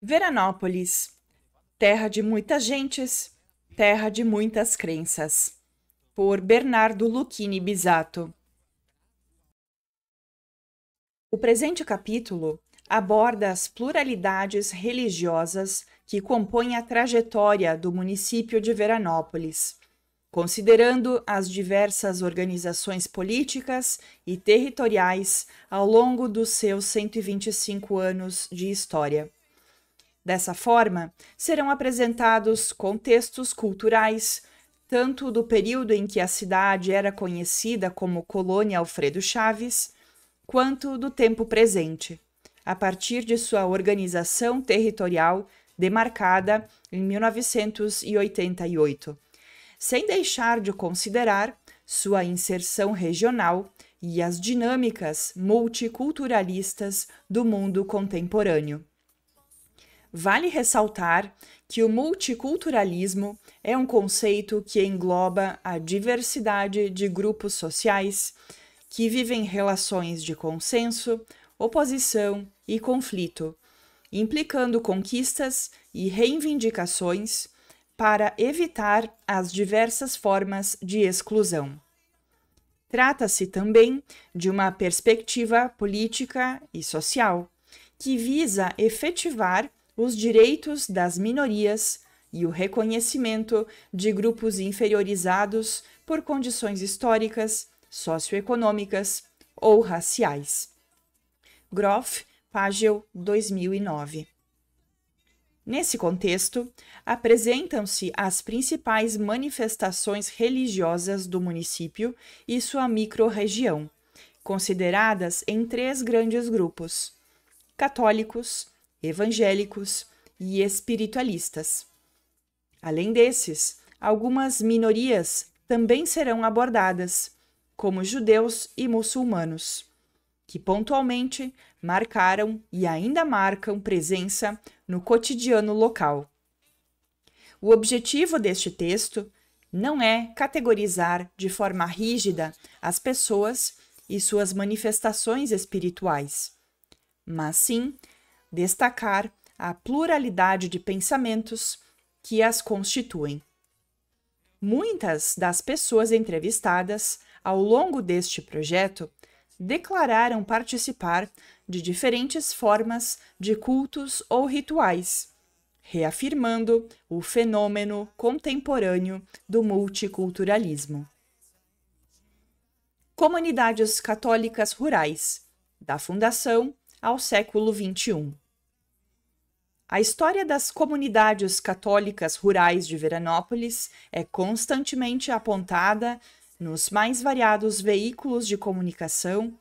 Veranópolis, terra de muitas gentes, terra de muitas crenças. Por Bernardo Lucchini Bisato. O presente capítulo aborda as pluralidades religiosas que compõem a trajetória do município de Veranópolis, considerando as diversas organizações políticas e territoriais ao longo dos seus 125 anos de história. Dessa forma, serão apresentados contextos culturais, tanto do período em que a cidade era conhecida como Colônia Alfredo Chaves, quanto do tempo presente, a partir de sua organização territorial demarcada em 1988, sem deixar de considerar sua inserção regional e as dinâmicas multiculturalistas do mundo contemporâneo. Vale ressaltar que o multiculturalismo é um conceito que engloba a diversidade de grupos sociais que vivem relações de consenso, oposição e conflito, implicando conquistas e reivindicações para evitar as diversas formas de exclusão. Trata-se também de uma perspectiva política e social que visa efetivar os direitos das minorias e o reconhecimento de grupos inferiorizados por condições históricas, socioeconômicas ou raciais. Groff, Pagel, 2009. Nesse contexto, apresentam-se as principais manifestações religiosas do município e sua microrregião, consideradas em três grandes grupos: católicos, evangélicos e espiritualistas. Além desses, algumas minorias também serão abordadas, como judeus e muçulmanos, que pontualmente marcaram e ainda marcam presença no cotidiano local. O objetivo deste texto não é categorizar de forma rígida as pessoas e suas manifestações espirituais, mas sim destacar a pluralidade de pensamentos que as constituem. Muitas das pessoas entrevistadas ao longo deste projeto declararam participar de diferentes formas de cultos ou rituais, reafirmando o fenômeno contemporâneo do multiculturalismo. Comunidades católicas rurais, da fundação ao século XXI. A história das comunidades católicas rurais de Veranópolis é constantemente apontada nos mais variados veículos de comunicação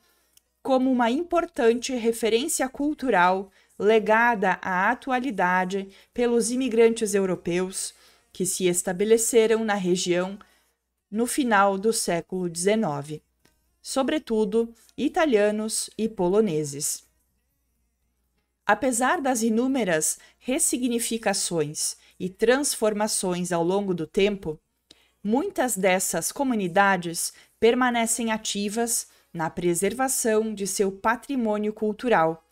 como uma importante referência cultural legada à atualidade pelos imigrantes europeus que se estabeleceram na região no final do século XIX, sobretudo italianos e poloneses. Apesar das inúmeras ressignificações e transformações ao longo do tempo, muitas dessas comunidades permanecem ativas na preservação de seu patrimônio cultural,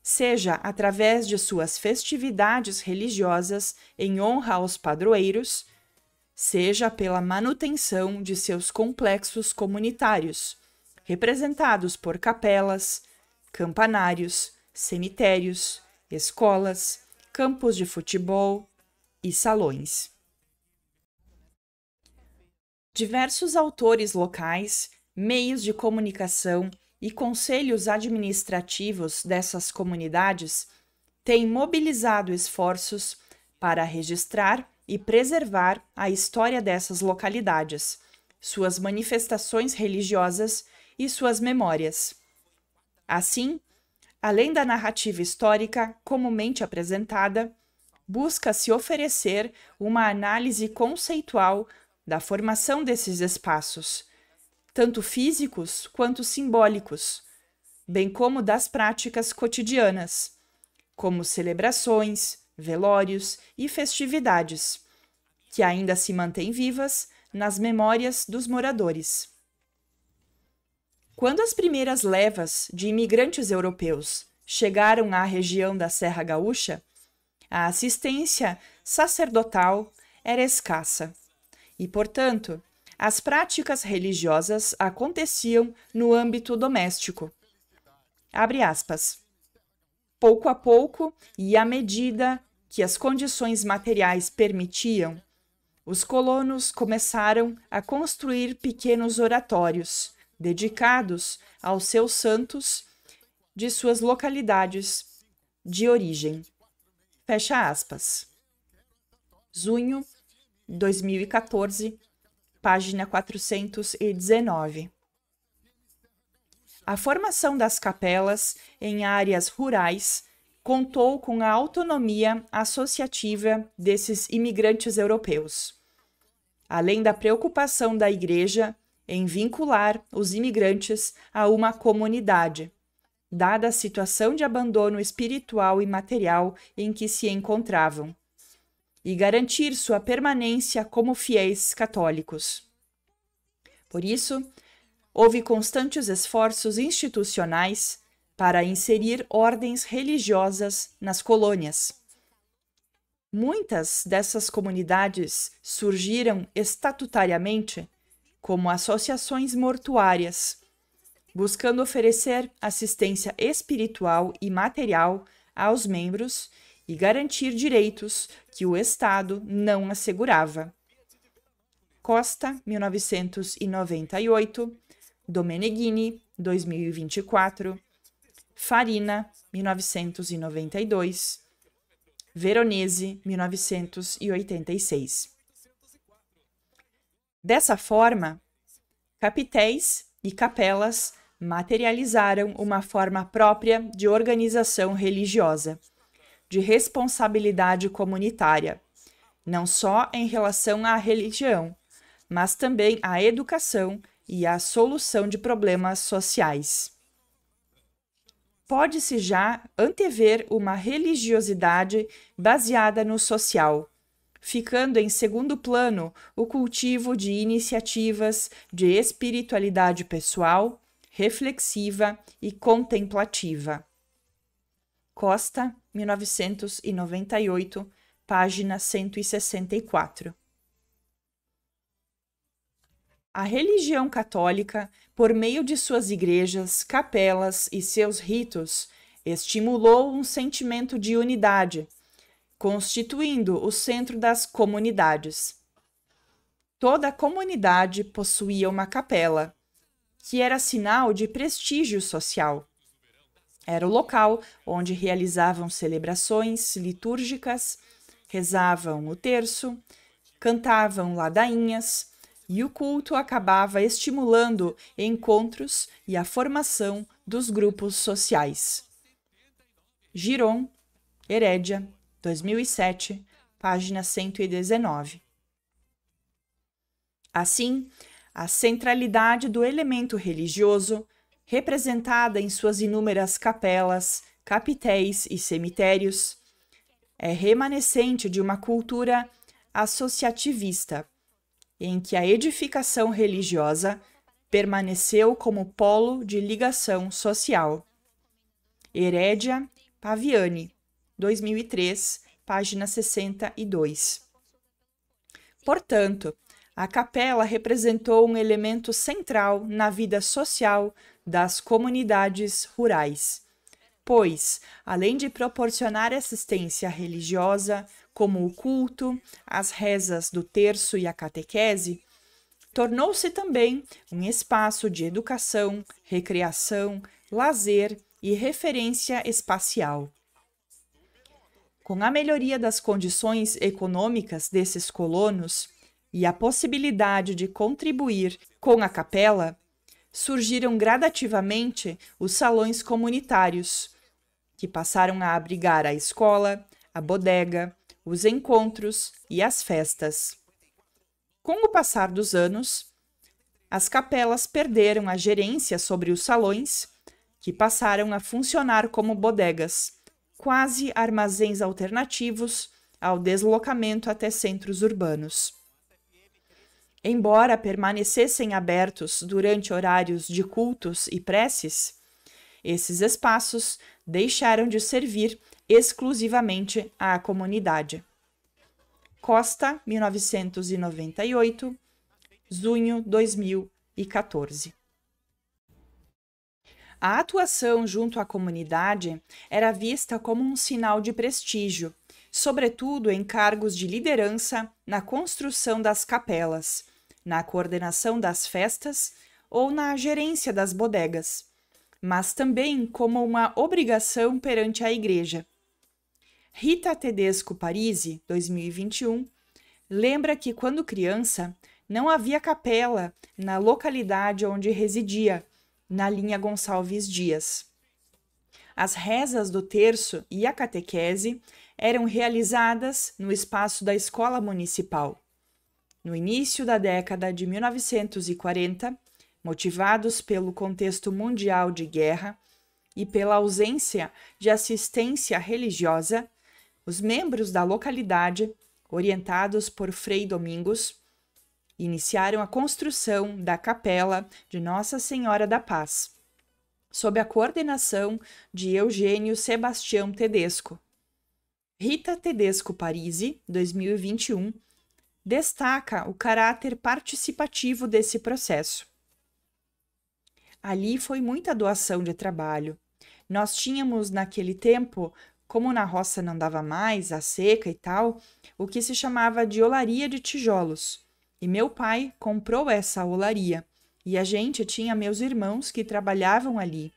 seja através de suas festividades religiosas em honra aos padroeiros, seja pela manutenção de seus complexos comunitários, representados por capelas, campanários, cemitérios, escolas, campos de futebol e salões. Diversos autores locais, meios de comunicação e conselhos administrativos dessas comunidades têm mobilizado esforços para registrar e preservar a história dessas localidades, suas manifestações religiosas e suas memórias. Assim, além da narrativa histórica comumente apresentada, busca-se oferecer uma análise conceitual da formação desses espaços, tanto físicos quanto simbólicos, bem como das práticas cotidianas, como celebrações, velórios e festividades, que ainda se mantêm vivas nas memórias dos moradores. Quando as primeiras levas de imigrantes europeus chegaram à região da Serra Gaúcha, a assistência sacerdotal era escassa e, portanto, as práticas religiosas aconteciam no âmbito doméstico. Abre aspas. Pouco a pouco e à medida que as condições materiais permitiam, os colonos começaram a construir pequenos oratórios dedicados aos seus santos de suas localidades de origem. Fecha aspas. Junho 2014, página 419. A formação das capelas em áreas rurais contou com a autonomia associativa desses imigrantes europeus, além da preocupação da Igreja em vincular os imigrantes a uma comunidade, dada a situação de abandono espiritual e material em que se encontravam, e garantir sua permanência como fiéis católicos. Por isso, houve constantes esforços institucionais para inserir ordens religiosas nas colônias. Muitas dessas comunidades surgiram estatutariamente como associações mortuárias, buscando oferecer assistência espiritual e material aos membros e garantir direitos que o Estado não assegurava. Costa, 1998, Domeneghini, 2024, Farina, 1992, Veronese, 1986. Dessa forma, capitéis e capelas materializaram uma forma própria de organização religiosa, de responsabilidade comunitária, não só em relação à religião, mas também à educação e à solução de problemas sociais. Pode-se já antever uma religiosidade baseada no social, ficando em segundo plano o cultivo de iniciativas de espiritualidade pessoal, reflexiva e contemplativa. Costa, 1998, página 164. A religião católica, por meio de suas igrejas, capelas e seus ritos, estimulou um sentimento de unidade, constituindo o centro das comunidades. Toda a comunidade possuía uma capela, que era sinal de prestígio social. Era o local onde realizavam celebrações litúrgicas, rezavam o terço, cantavam ladainhas, e o culto acabava estimulando encontros e a formação dos grupos sociais. Giron, Herédia, 2007, página 119. Assim, a centralidade do elemento religioso, representada em suas inúmeras capelas, capitéis e cemitérios, é remanescente de uma cultura associativista, em que a edificação religiosa permaneceu como polo de ligação social. Herédia, Paviani, 2003, página 62. Portanto, a capela representou um elemento central na vida social das comunidades rurais, pois, além de proporcionar assistência religiosa, como o culto, as rezas do terço e a catequese, tornou-se também um espaço de educação, recreação, lazer e referência espacial. Com a melhoria das condições econômicas desses colonos e a possibilidade de contribuir com a capela, surgiram gradativamente os salões comunitários, que passaram a abrigar a escola, a bodega, os encontros e as festas. Com o passar dos anos, as capelas perderam a gerência sobre os salões, que passaram a funcionar como bodegas, quase armazéns alternativos ao deslocamento até centros urbanos. Embora permanecessem abertos durante horários de cultos e preces, esses espaços deixaram de servir exclusivamente à comunidade. Costa, 1998, junho 2014. A atuação junto à comunidade era vista como um sinal de prestígio, sobretudo em cargos de liderança na construção das capelas, na coordenação das festas ou na gerência das bodegas, mas também como uma obrigação perante a Igreja. Rita Tedesco Parisi, 2021, lembra que, quando criança, não havia capela na localidade onde residia, na linha Gonçalves Dias. As rezas do terço e a catequese eram realizadas no espaço da escola municipal. No início da década de 1940, motivados pelo contexto mundial de guerra e pela ausência de assistência religiosa, os membros da localidade, orientados por Frei Domingos, iniciaram a construção da Capela de Nossa Senhora da Paz, sob a coordenação de Eugênio Sebastião Tedesco. Rita Tedesco Parisi, 2021, destaca o caráter participativo desse processo. Ali foi muita doação de trabalho. Nós tínhamos, naquele tempo, como na roça não dava mais, a seca e tal, o que se chamava de olaria de tijolos. E meu pai comprou essa olaria. E a gente tinha meus irmãos que trabalhavam ali.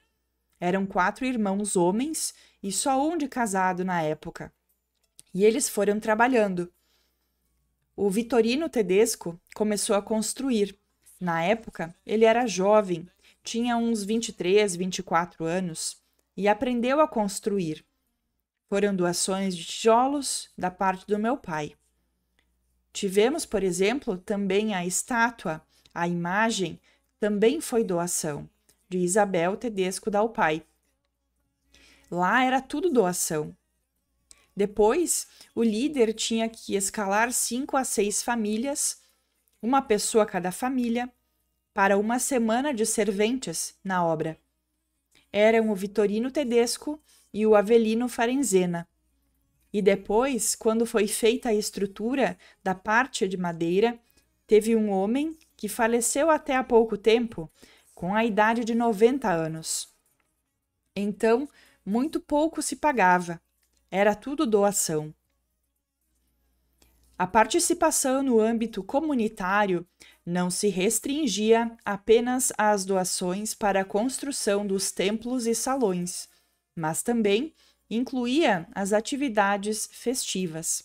Eram 4 irmãos homens e só um de casado na época. E eles foram trabalhando. O Vitorino Tedesco começou a construir. Na época, ele era jovem, tinha uns 23, 24 anos e aprendeu a construir. Foram doações de tijolos da parte do meu pai. Tivemos, por exemplo, também a estátua, a imagem, também foi doação, de Isabel Tedesco Dalpai. Lá era tudo doação. Depois, o líder tinha que escalar 5 a 6 famílias, uma pessoa cada família, para uma semana de serventes na obra. Eram o Vitorino Tedesco e o Avelino Farenzena. E depois, quando foi feita a estrutura da parte de madeira, teve um homem que faleceu até há pouco tempo, com a idade de 90 anos. Então, muito pouco se pagava. Era tudo doação. A participação no âmbito comunitário não se restringia apenas às doações para a construção dos templos e salões, mas também incluía as atividades festivas.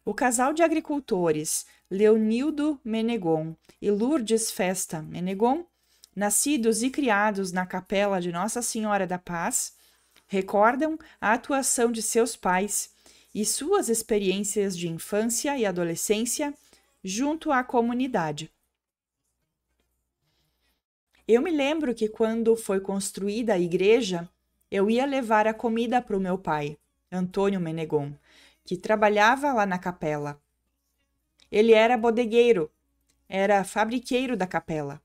O casal de agricultores Leonildo Menegon e Lourdes Festa Menegon, nascidos e criados na Capela de Nossa Senhora da Paz, recordam a atuação de seus pais e suas experiências de infância e adolescência junto à comunidade. Eu me lembro que, quando foi construída a igreja, eu ia levar a comida para o meu pai, Antônio Menegon, que trabalhava lá na capela. Ele era bodegueiro, era fabriqueiro da capela.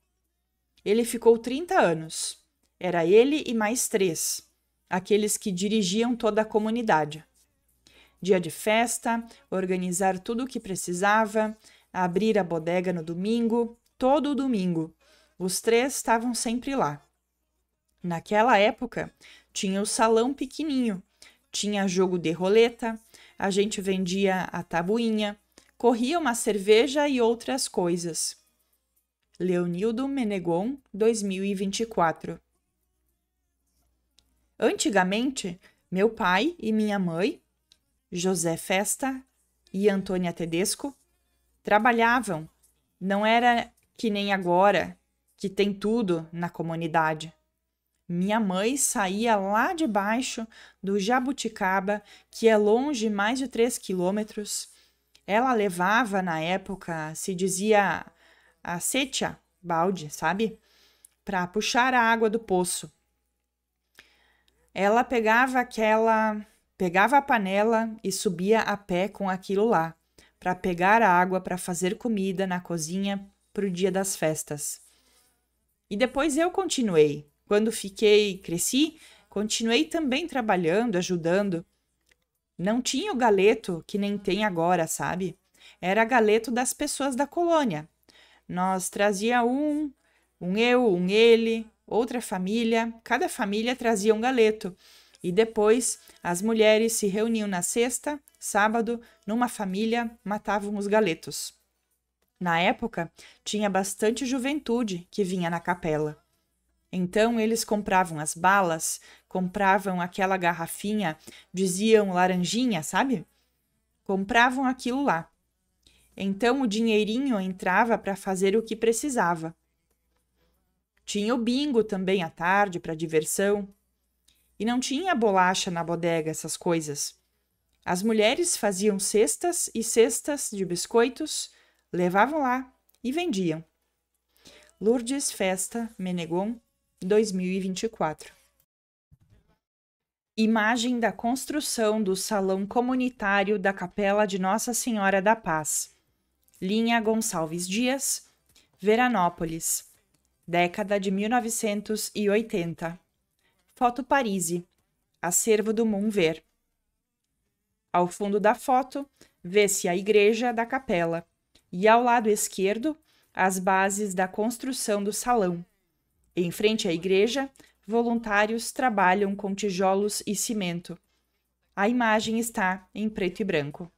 Ele ficou 30 anos. Era ele e mais 3, aqueles que dirigiam toda a comunidade. Dia de festa, organizar tudo o que precisava, abrir a bodega no domingo, todo o domingo. Os 3 estavam sempre lá. Naquela época, tinha o salão pequenininho, tinha jogo de roleta, a gente vendia a tabuinha, corria uma cerveja e outras coisas. Leonildo Menegon, 2024. Antigamente, meu pai e minha mãe, José Festa e Antônia Tedesco, trabalhavam. Não era que nem agora, que tem tudo na comunidade. Minha mãe saía lá de baixo do Jabuticaba, que é longe mais de 3 quilômetros. Ela levava, na época, se dizia a setia, balde, sabe? Para puxar a água do poço. Ela pegava a panela e subia a pé com aquilo lá, para pegar a água para fazer comida na cozinha para o dia das festas. E depois eu continuei. Quando cresci, continuei também trabalhando, ajudando. Não tinha o galeto que nem tem agora, sabe? Era galeto das pessoas da colônia. Nós trazia um eu, um ele, outra família, cada família trazia um galeto. E depois as mulheres se reuniam na sexta, sábado, numa família, matavam os galetos. Na época, tinha bastante juventude que vinha na capela. Então eles compravam as balas, compravam aquela garrafinha, diziam laranjinha, sabe? Compravam aquilo lá. Então o dinheirinho entrava para fazer o que precisava. Tinha o bingo também à tarde para diversão. E não tinha bolacha na bodega, essas coisas. As mulheres faziam cestas e cestas de biscoitos, levavam lá e vendiam. Lourdes Festa Menegon, 2024. Imagem da construção do Salão Comunitário da Capela de Nossa Senhora da Paz. Linha Gonçalves Dias, Veranópolis, década de 1980. Foto Parisi, acervo do Moonver. Ao fundo da foto, vê-se a igreja da capela e ao lado esquerdo, as bases da construção do salão. Em frente à igreja, voluntários trabalham com tijolos e cimento. A imagem está em preto e branco.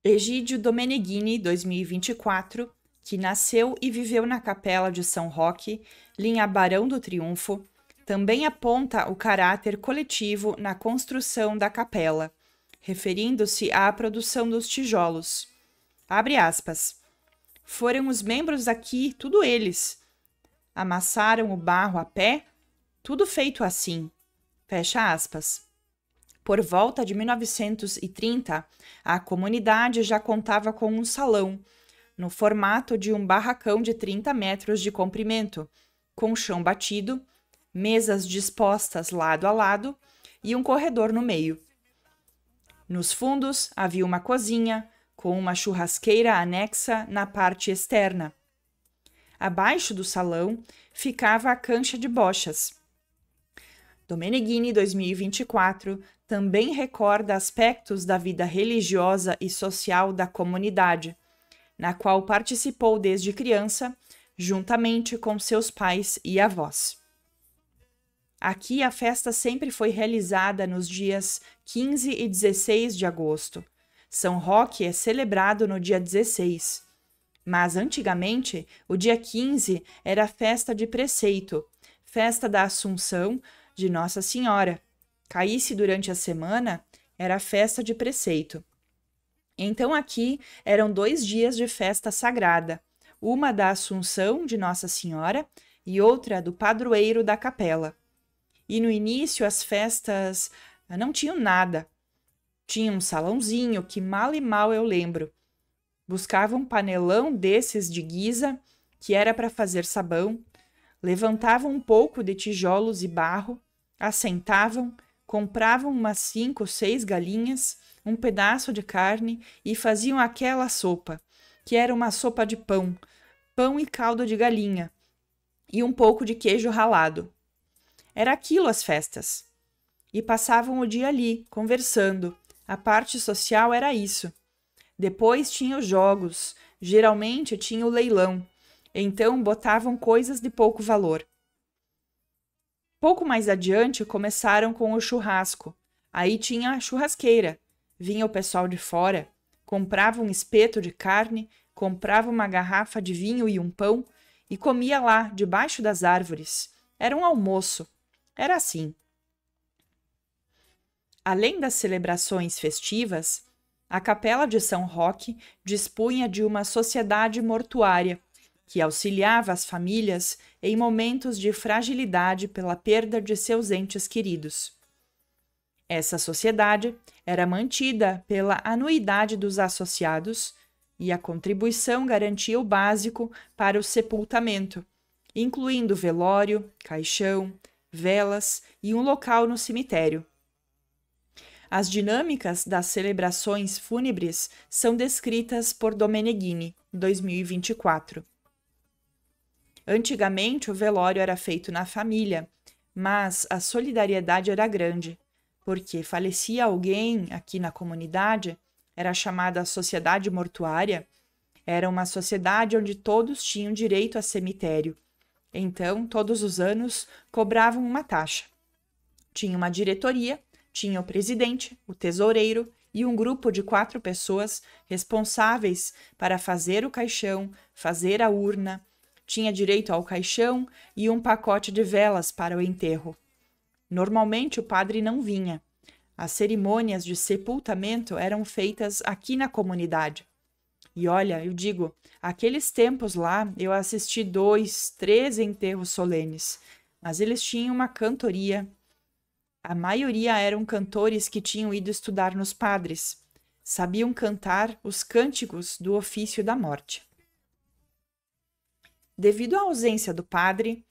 Egídio Domeneghini, 2024, que nasceu e viveu na Capela de São Roque, linha Barão do Triunfo, também aponta o caráter coletivo na construção da capela, referindo-se à produção dos tijolos. Abre aspas. Foram os membros aqui, tudo eles. Amassaram o barro a pé, tudo feito assim. Fecha aspas. Por volta de 1930, a comunidade já contava com um salão, no formato de um barracão de 30 metros de comprimento, com chão batido, mesas dispostas lado a lado e um corredor no meio. Nos fundos havia uma cozinha, com uma churrasqueira anexa na parte externa. Abaixo do salão ficava a cancha de bochas. Domeneghini, 2024, também recorda aspectos da vida religiosa e social da comunidade, na qual participou desde criança, juntamente com seus pais e avós. Aqui a festa sempre foi realizada nos dias 15 e 16 de agosto. São Roque é celebrado no dia 16. Mas antigamente, o dia 15 era festa de preceito, festa da Assunção de Nossa Senhora. Caísse durante a semana, era festa de preceito. Então aqui eram 2 dias de festa sagrada, uma da Assunção de Nossa Senhora e outra do padroeiro da capela. E no início as festas não tinham nada. Tinha um salãozinho que mal e mal eu lembro. Buscava um panelão desses de guisa, que era para fazer sabão, levantavam um pouco de tijolos e barro, assentavam, compravam umas 5 ou 6 galinhas, um pedaço de carne e faziam aquela sopa, que era uma sopa de pão, pão e caldo de galinha, e um pouco de queijo ralado. Era aquilo as festas. E passavam o dia ali, conversando. A parte social era isso. Depois tinha os jogos, geralmente tinha o leilão. Então botavam coisas de pouco valor. Pouco mais adiante começaram com o churrasco. Aí tinha a churrasqueira. Vinha o pessoal de fora, comprava um espeto de carne, comprava uma garrafa de vinho e um pão e comia lá, debaixo das árvores. Era um almoço. Era assim. Além das celebrações festivas, a Capela de São Roque dispunha de uma sociedade mortuária, que auxiliava as famílias em momentos de fragilidade pela perda de seus entes queridos. Essa sociedade era mantida pela anuidade dos associados e a contribuição garantia o básico para o sepultamento, incluindo velório, caixão, velas e um local no cemitério. As dinâmicas das celebrações fúnebres são descritas por Domeneghini, 2024. Antigamente, o velório era feito na família, mas a solidariedade era grande, porque falecia alguém aqui na comunidade, era chamada sociedade mortuária, era uma sociedade onde todos tinham direito a cemitério. Então, todos os anos, cobravam uma taxa. Tinha uma diretoria, tinha o presidente, o tesoureiro e um grupo de 4 pessoas responsáveis para fazer o caixão, fazer a urna. Tinha direito ao caixão e um pacote de velas para o enterro. Normalmente, o padre não vinha. As cerimônias de sepultamento eram feitas aqui na comunidade. E olha, eu digo, aqueles tempos lá, eu assisti 2, 3 enterros solenes, mas eles tinham uma cantoria. A maioria eram cantores que tinham ido estudar nos padres. Sabiam cantar os cânticos do ofício da morte. Devido à ausência do padre,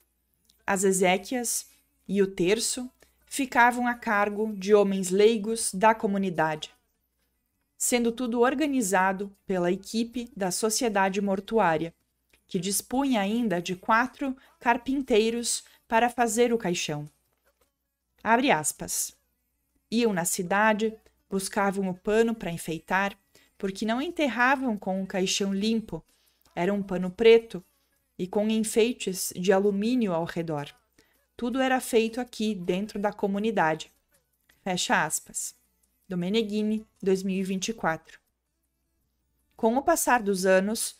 as exéquias e o terço ficavam a cargo de homens leigos da comunidade, sendo tudo organizado pela equipe da sociedade mortuária, que dispunha ainda de 4 carpinteiros para fazer o caixão. Abre aspas. Iam na cidade, buscavam o pano para enfeitar, porque não enterravam com um caixão limpo, era um pano preto e com enfeites de alumínio ao redor. Tudo era feito aqui dentro da comunidade. Fecha aspas. Domeneghini, 2024. Com o passar dos anos,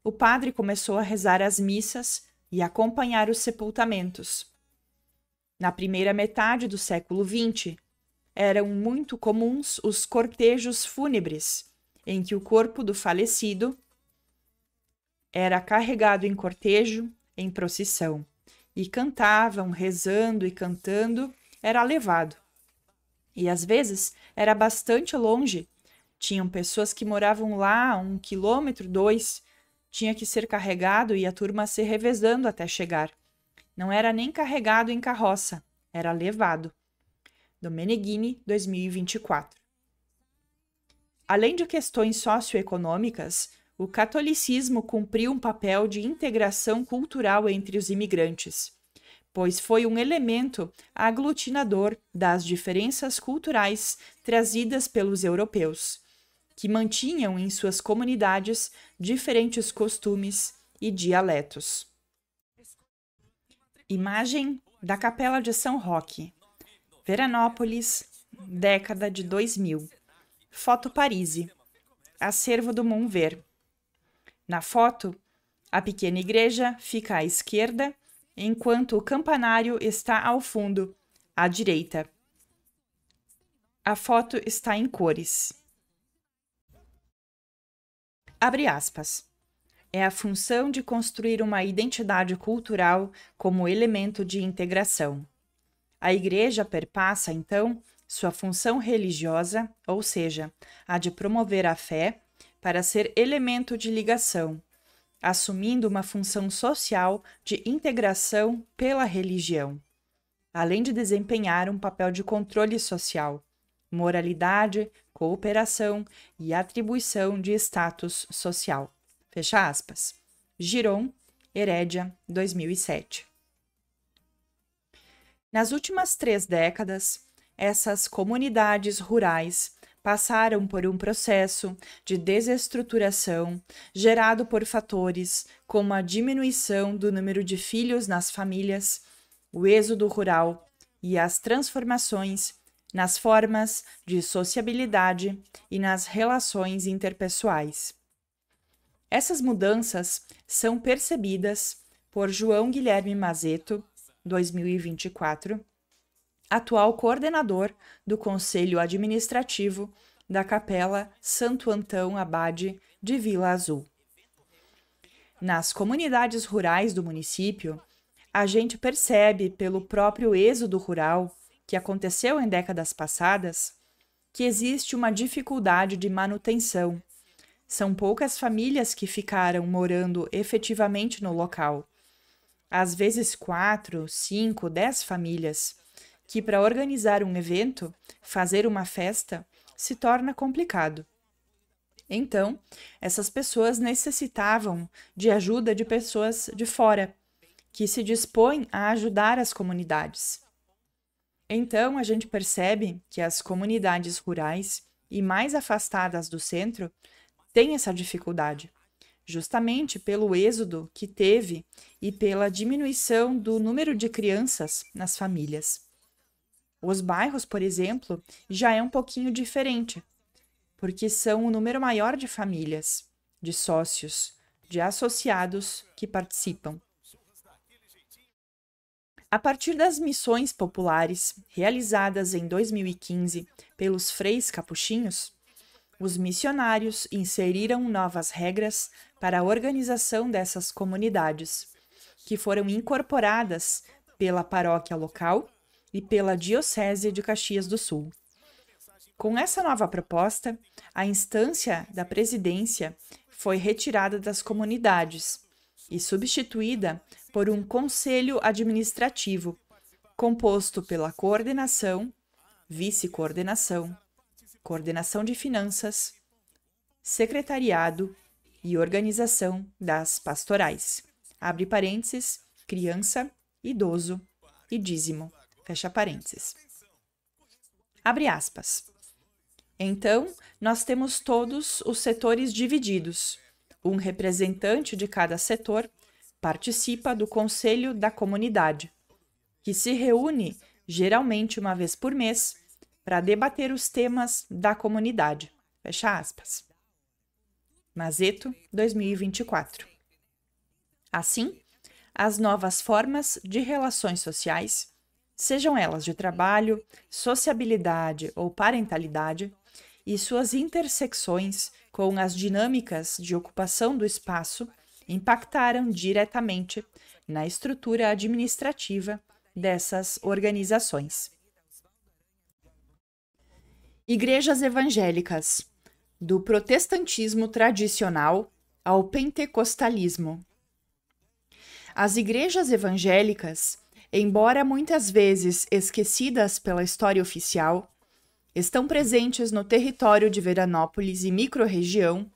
o padre começou a rezar as missas e acompanhar os sepultamentos. Na primeira metade do século XX, eram muito comuns os cortejos fúnebres, em que o corpo do falecido era carregado em cortejo, em procissão, e cantavam, rezando e cantando, era levado. E às vezes era bastante longe. Tinham pessoas que moravam lá 1 quilômetro, 2, tinha que ser carregado e a turma se revezando até chegar. Não era nem carregado em carroça, era levado. Domeneghini, 2024. Além de questões socioeconômicas, o catolicismo cumpriu um papel de integração cultural entre os imigrantes, pois foi um elemento aglutinador das diferenças culturais trazidas pelos europeus, que mantinham em suas comunidades diferentes costumes e dialetos. Imagem da Capela de São Roque, Veranópolis, década de 2000. Foto Parisi, acervo do Montver. Na foto, a pequena igreja fica à esquerda, enquanto o campanário está ao fundo, à direita. A foto está em cores. Abre aspas. É a função de construir uma identidade cultural como elemento de integração. A igreja perpassa, então, sua função religiosa, ou seja, a de promover a fé, para ser elemento de ligação, assumindo uma função social de integração pela religião, além de desempenhar um papel de controle social, moralidade, cooperação e atribuição de status social. Fecha aspas. Giron, Herédia, 2007. Nas últimas 3 décadas, essas comunidades rurais passaram por um processo de desestruturação gerado por fatores como a diminuição do número de filhos nas famílias, o êxodo rural e as transformações nas formas de sociabilidade e nas relações interpessoais. Essas mudanças são percebidas por João Guilherme Mazeto, 2024, atual coordenador do Conselho Administrativo da Capela Santo Antão Abade de Vila Azul. Nas comunidades rurais do município, a gente percebe pelo próprio êxodo rural, que aconteceu em décadas passadas, que existe uma dificuldade de manutenção. São poucas famílias que ficaram morando efetivamente no local. Às vezes 4, 5, 10 famílias, que para organizar um evento, fazer uma festa, se torna complicado. Então, essas pessoas necessitavam de ajuda de pessoas de fora, que se dispõem a ajudar as comunidades. Então, a gente percebe que as comunidades rurais e mais afastadas do centro têm essa dificuldade, justamente pelo êxodo que teve e pela diminuição do número de crianças nas famílias. Os bairros, por exemplo, já é um pouquinho diferente, porque são um número maior de famílias, de sócios, de associados que participam. A partir das missões populares realizadas em 2015 pelos freis capuchinhos, os missionários inseriram novas regras para a organização dessas comunidades, que foram incorporadas pela paróquia local e pela Diocese de Caxias do Sul. Com essa nova proposta, a instância da presidência foi retirada das comunidades e substituída por um conselho administrativo, composto pela coordenação, vice-coordenação, coordenação de finanças, secretariado e organização das pastorais. Abre parênteses, criança, idoso e dízimo. Fecha parênteses. Abre aspas. Então, nós temos todos os setores divididos. Um representante de cada setor participa do Conselho da Comunidade, que se reúne geralmente uma vez por mês para debater os temas da comunidade. Fecha aspas. Mazeto, 2024. Assim, as novas formas de relações sociais, sejam elas de trabalho, sociabilidade ou parentalidade, e suas intersecções com as dinâmicas de ocupação do espaço impactaram diretamente na estrutura administrativa dessas organizações. Igrejas evangélicas, do protestantismo tradicional ao pentecostalismo. As igrejas evangélicas, embora muitas vezes esquecidas pela história oficial, estão presentes no território de Veranópolis e microrregião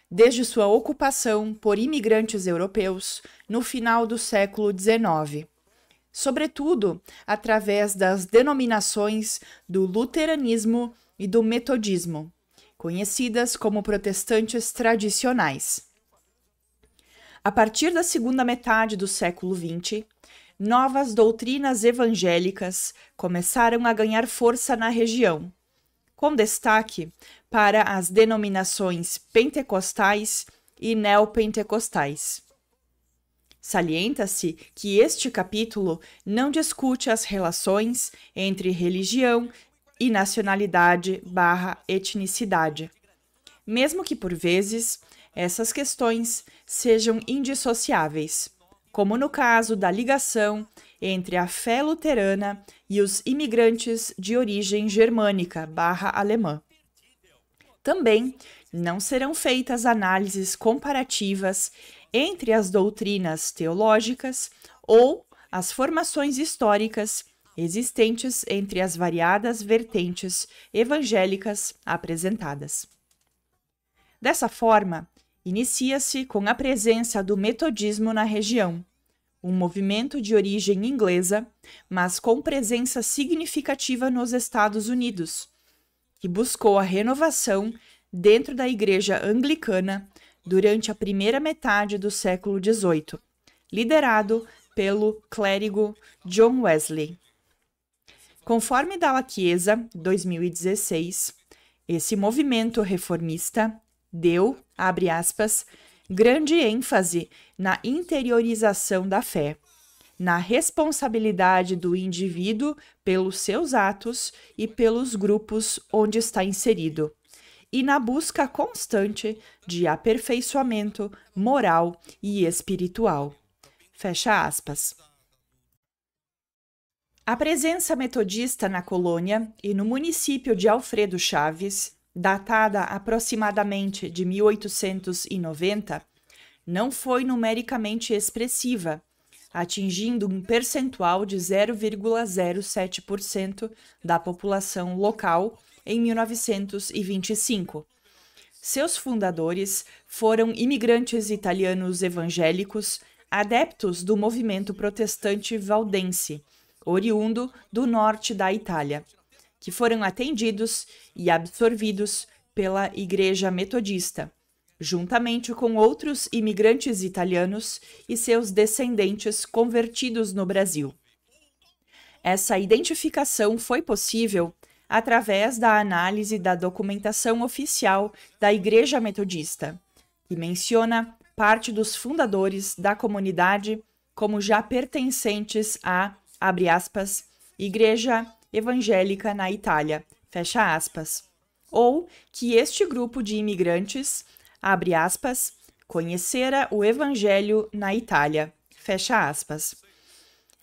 desde sua ocupação por imigrantes europeus no final do século XIX, sobretudo através das denominações do luteranismo e do metodismo, conhecidas como protestantes tradicionais. A partir da segunda metade do século XX, novas doutrinas evangélicas começaram a ganhar força na região, com destaque para as denominações pentecostais e neopentecostais. Salienta-se que este capítulo não discute as relações entre religião e nacionalidade/etnicidade, mesmo que por vezes essas questões sejam indissociáveis, como no caso da ligação entre a fé luterana e os imigrantes de origem germânica/alemã. Também não serão feitas análises comparativas entre as doutrinas teológicas ou as formações históricas existentes entre as variadas vertentes evangélicas apresentadas. Dessa forma, inicia-se com a presença do metodismo na região, um movimento de origem inglesa, mas com presença significativa nos Estados Unidos, que buscou a renovação dentro da Igreja Anglicana durante a primeira metade do século XVIII, liderado pelo clérigo John Wesley. Conforme Dalla Chiesa, 2016, esse movimento reformista deu, abre aspas, grande ênfase na interiorização da fé, na responsabilidade do indivíduo pelos seus atos e pelos grupos onde está inserido, e na busca constante de aperfeiçoamento moral e espiritual. Fecha aspas. A presença metodista na colônia e no município de Alfredo Chaves, datada aproximadamente de 1890, não foi numericamente expressiva, atingindo um percentual de 0,07% da população local em 1925. Seus fundadores foram imigrantes italianos evangélicos, adeptos do movimento protestante valdense, oriundo do norte da Itália, que foram atendidos e absorvidos pela Igreja Metodista, juntamente com outros imigrantes italianos e seus descendentes convertidos no Brasil. Essa identificação foi possível através da análise da documentação oficial da Igreja Metodista, que menciona parte dos fundadores da comunidade como já pertencentes à, abre aspas, Igreja Evangélica na Itália, fecha aspas, ou que este grupo de imigrantes, abre aspas, conhecera o Evangelho na Itália, fecha aspas,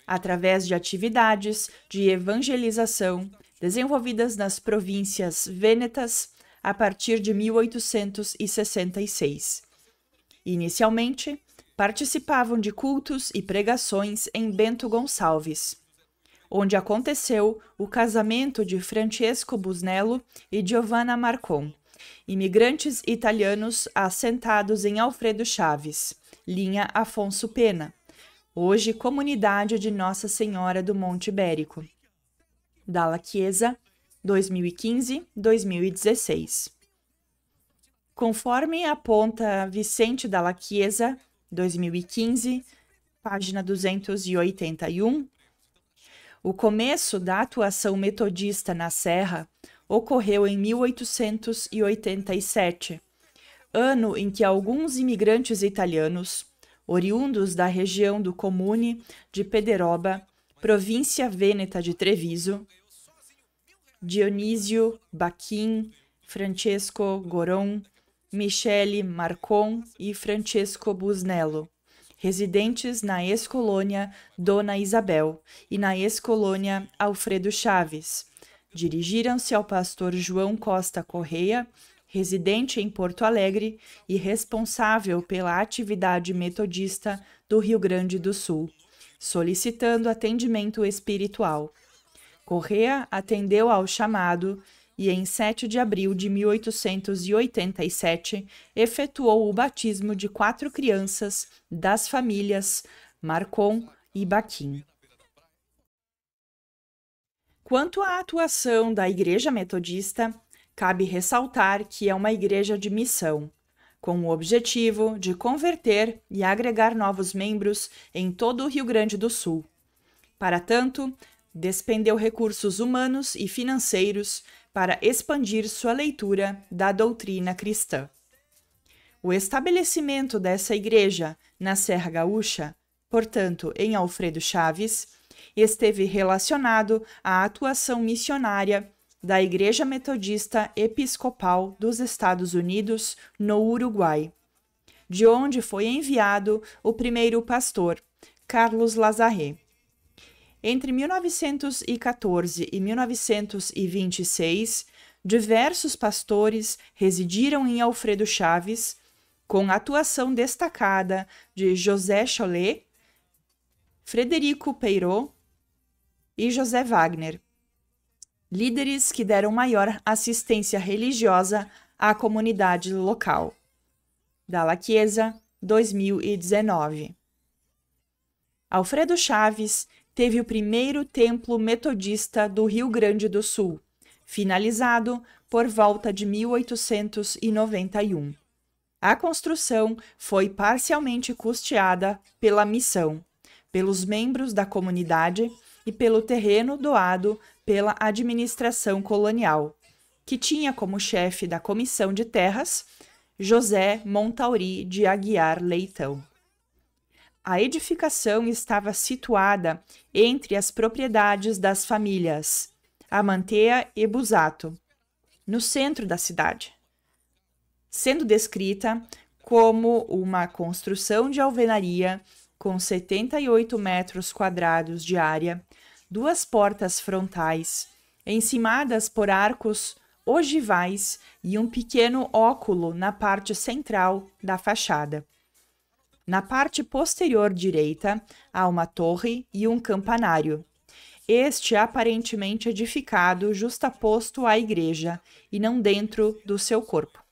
através de atividades de evangelização desenvolvidas nas províncias vênetas a partir de 1866. Inicialmente, participavam de cultos e pregações em Bento Gonçalves, onde aconteceu o casamento de Francesco Busnello e Giovanna Marcon, imigrantes italianos assentados em Alfredo Chaves, linha Afonso Pena, hoje comunidade de Nossa Senhora do Monte Ibérico. Dalla Chiesa, 2015-2016. Conforme aponta Vicente Dalla Chiesa, 2015, página 281, o começo da atuação metodista na Serra ocorreu em 1887, ano em que alguns imigrantes italianos, oriundos da região do Comune de Pederoba, província vêneta de Treviso, Dionísio Bachin, Francesco Goron, Michele Marcon e Francesco Busnello, residentes na ex-colônia Dona Isabel e na ex-colônia Alfredo Chaves, dirigiram-se ao pastor João Costa Correia, residente em Porto Alegre e responsável pela atividade metodista do Rio Grande do Sul, solicitando atendimento espiritual. Correa atendeu ao chamado e, em 7 de abril de 1887, efetuou o batismo de 4 crianças das famílias Marcon e Bachin. Quanto à atuação da Igreja Metodista, cabe ressaltar que é uma igreja de missão, com o objetivo de converter e agregar novos membros em todo o Rio Grande do Sul. Para tanto, despendeu recursos humanos e financeiros para expandir sua leitura da doutrina cristã. O estabelecimento dessa igreja na Serra Gaúcha, portanto, em Alfredo Chaves, esteve relacionado à atuação missionária da Igreja Metodista Episcopal dos Estados Unidos no Uruguai, de onde foi enviado o primeiro pastor, Carlos Lazaré. Entre 1914 e 1926, diversos pastores residiram em Alfredo Chaves, com atuação destacada de José Chollet, Frederico Peirot e José Wagner, líderes que deram maior assistência religiosa à comunidade local. Dalla Chiesa, 2019. Alfredo Chaves teve o primeiro templo metodista do Rio Grande do Sul, finalizado por volta de 1891. A construção foi parcialmente custeada pela missão, pelos membros da comunidade e pelo terreno doado pela administração colonial, que tinha como chefe da Comissão de Terras José Montauri de Aguiar Leitão. A edificação estava situada entre as propriedades das famílias Amantea e Busato, no centro da cidade, sendo descrita como uma construção de alvenaria com 78 metros quadrados de área, 2 portas frontais, encimadas por arcos ogivais e um pequeno óculo na parte central da fachada. Na parte posterior direita, há uma torre e um campanário, este aparentemente edificado justaposto à igreja e não dentro do seu corpo.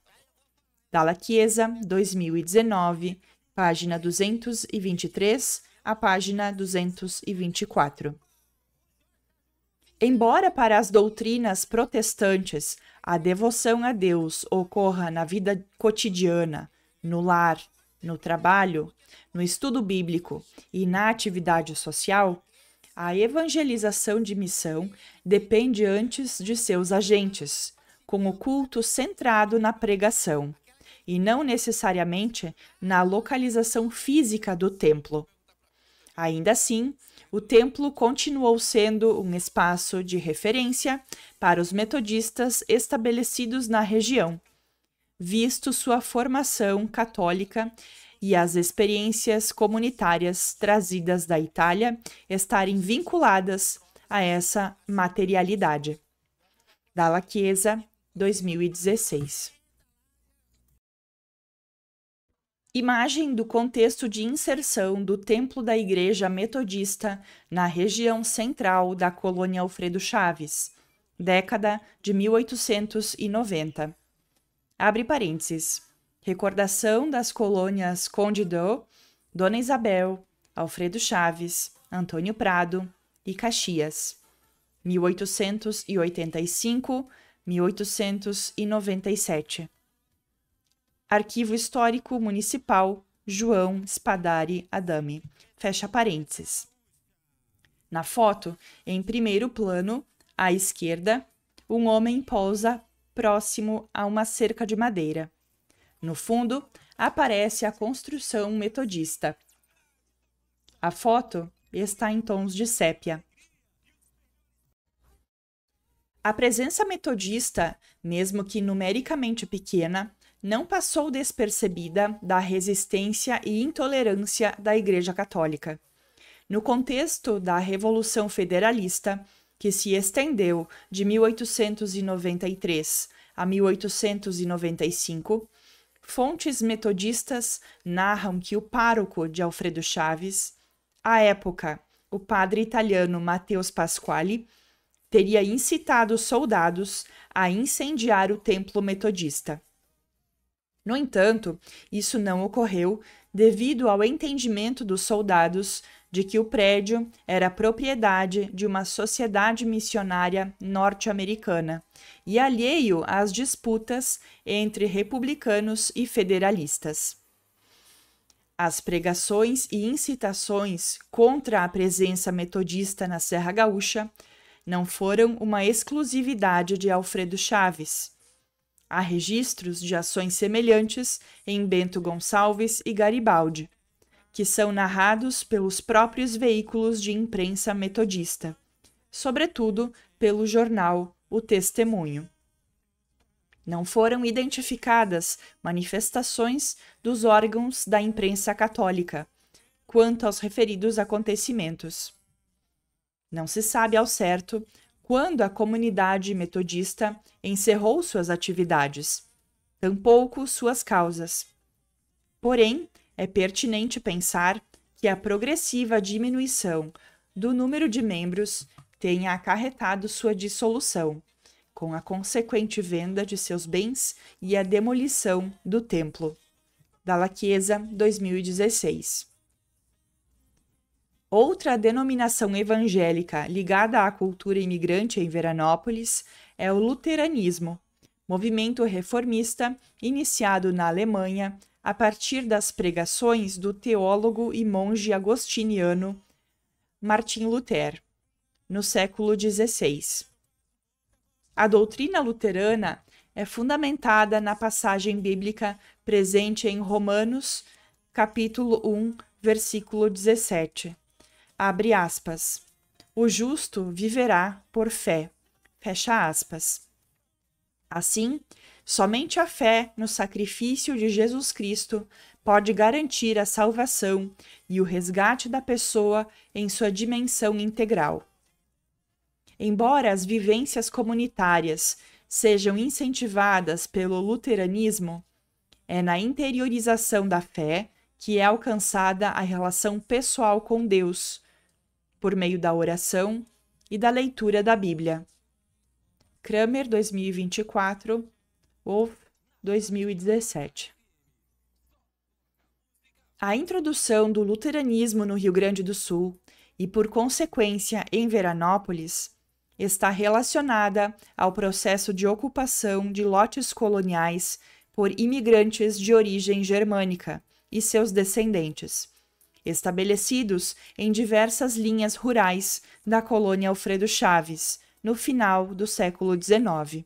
Dalla Chiesa, 2019, página 223 a página 224. Embora para as doutrinas protestantes a devoção a Deus ocorra na vida cotidiana, no lar, no trabalho, no estudo bíblico e na atividade social, a evangelização de missão depende antes de seus agentes, com o culto centrado na pregação, e não necessariamente na localização física do templo. Ainda assim, o templo continuou sendo um espaço de referência para os metodistas estabelecidos na região, visto sua formação católica e as experiências comunitárias trazidas da Itália estarem vinculadas a essa materialidade. Dalla Chiesa, 2016. Imagem do contexto de inserção do templo da Igreja Metodista na região central da colônia Alfredo Chaves, década de 1890. Abre parênteses. Recordação das colônias Conde d'Eu, Dona Isabel, Alfredo Chaves, Antônio Prado e Caxias, 1885-1897. Arquivo Histórico Municipal João Spadari Adame. Fecha parênteses. Na foto, em primeiro plano, à esquerda, um homem pousa próximo a uma cerca de madeira. No fundo, aparece a construção metodista. A foto está em tons de sépia. A presença metodista, mesmo que numericamente pequena, não passou despercebida da resistência e intolerância da Igreja Católica. No contexto da Revolução Federalista, que se estendeu de 1893 a 1895, fontes metodistas narram que o pároco de Alfredo Chaves, à época o padre italiano Mateus Pasquale, teria incitado soldados a incendiar o templo metodista. No entanto, isso não ocorreu devido ao entendimento dos soldados de que o prédio era propriedade de uma sociedade missionária norte-americana e alheio às disputas entre republicanos e federalistas. As pregações e incitações contra a presença metodista na Serra Gaúcha não foram uma exclusividade de Alfredo Chaves. Há registros de ações semelhantes em Bento Gonçalves e Garibaldi, que são narrados pelos próprios veículos de imprensa metodista, sobretudo pelo jornal O Testemunho. Não foram identificadas manifestações dos órgãos da imprensa católica quanto aos referidos acontecimentos. Não se sabe ao certo quando a comunidade metodista encerrou suas atividades, tampouco suas causas. Porém, é pertinente pensar que a progressiva diminuição do número de membros tenha acarretado sua dissolução, com a consequente venda de seus bens e a demolição do templo. Dalla Chiesa, 2016. Outra denominação evangélica ligada à cultura imigrante em Veranópolis é o luteranismo, movimento reformista iniciado na Alemanha a partir das pregações do teólogo e monge agostiniano Martin Luther, no século XVI. A doutrina luterana é fundamentada na passagem bíblica presente em Romanos, capítulo 1, versículo 17. Abre aspas. O justo viverá por fé. Fecha aspas. Assim, somente a fé no sacrifício de Jesus Cristo pode garantir a salvação e o resgate da pessoa em sua dimensão integral. Embora as vivências comunitárias sejam incentivadas pelo luteranismo, é na interiorização da fé que é alcançada a relação pessoal com Deus, por meio da oração e da leitura da Bíblia. Kramer, 2024, Wolff, 2017. A introdução do luteranismo no Rio Grande do Sul e, por consequência, em Veranópolis, está relacionada ao processo de ocupação de lotes coloniais por imigrantes de origem germânica e seus descendentes, estabelecidos em diversas linhas rurais da colônia Alfredo Chaves, no final do século XIX.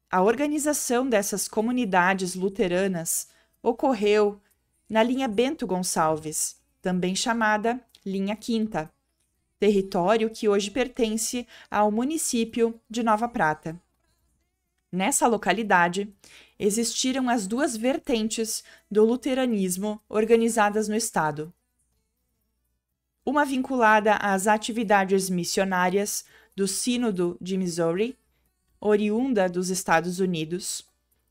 A organização dessas comunidades luteranas ocorreu na linha Bento Gonçalves, também chamada Linha Quinta, território que hoje pertence ao município de Nova Prata. Nessa localidade, existiram as duas vertentes do luteranismo organizadas no estado. Uma vinculada às atividades missionárias do Sínodo de Missouri, oriunda dos Estados Unidos,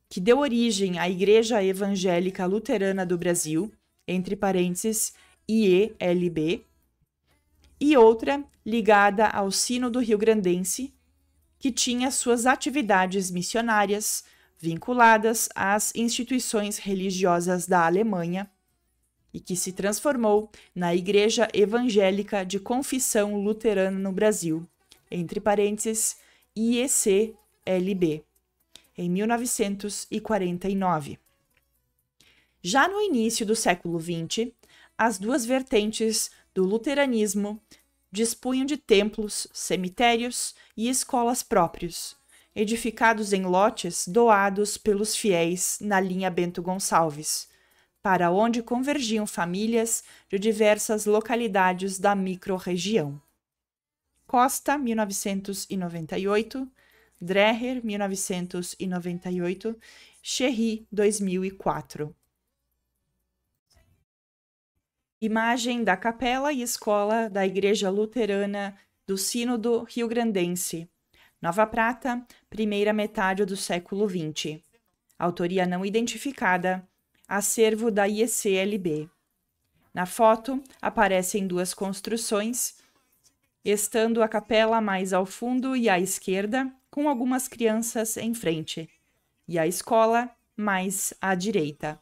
que deu origem à Igreja Evangélica Luterana do Brasil, entre parênteses, IELB, e outra ligada ao Sínodo Rio-Grandense, que tinha suas atividades missionárias vinculadas às instituições religiosas da Alemanha e que se transformou na Igreja Evangélica de Confissão Luterana no Brasil, entre parênteses, IECLB, em 1949. Já no início do século XX, as duas vertentes do luteranismo dispunham de templos, cemitérios e escolas próprios, edificados em lotes doados pelos fiéis na linha Bento Gonçalves, para onde convergiam famílias de diversas localidades da microrregião. Costa, 1998, Dreher, 1998, Cherry, 2004. Imagem da capela e escola da Igreja Luterana do Sínodo Rio-Grandense, Nova Prata, primeira metade do século XX. Autoria não identificada, acervo da IECLB. Na foto, aparecem duas construções, estando a capela mais ao fundo e à esquerda, com algumas crianças em frente, e a escola mais à direita.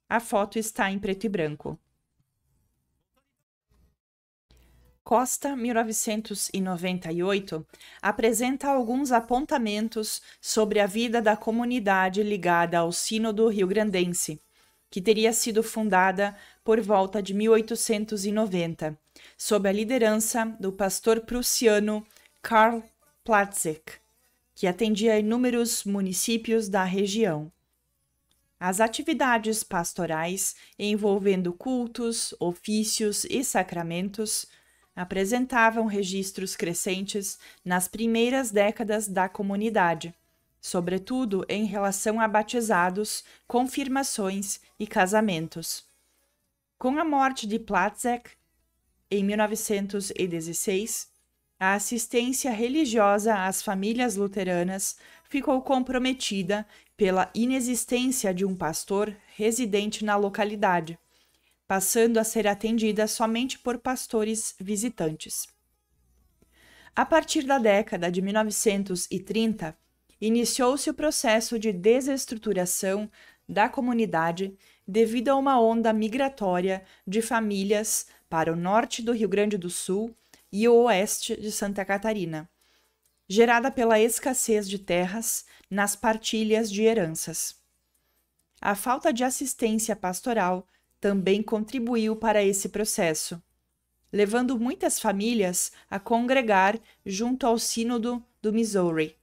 A foto está em preto e branco. Costa, 1998, apresenta alguns apontamentos sobre a vida da comunidade ligada ao Sínodo Rio-Grandense, que teria sido fundada por volta de 1890, sob a liderança do pastor prussiano Karl Platzek, que atendia inúmeros municípios da região. As atividades pastorais, envolvendo cultos, ofícios e sacramentos, apresentavam registros crescentes nas primeiras décadas da comunidade, sobretudo em relação a batizados, confirmações e casamentos. Com a morte de Platzek, em 1916, a assistência religiosa às famílias luteranas ficou comprometida pela inexistência de um pastor residente na localidade, passando a ser atendida somente por pastores visitantes. A partir da década de 1930, iniciou-se o processo de desestruturação da comunidade devido a uma onda migratória de famílias para o norte do Rio Grande do Sul e o oeste de Santa Catarina, gerada pela escassez de terras nas partilhas de heranças. A falta de assistência pastoral também contribuiu para esse processo, levando muitas famílias a congregar junto ao Sínodo do Missouri.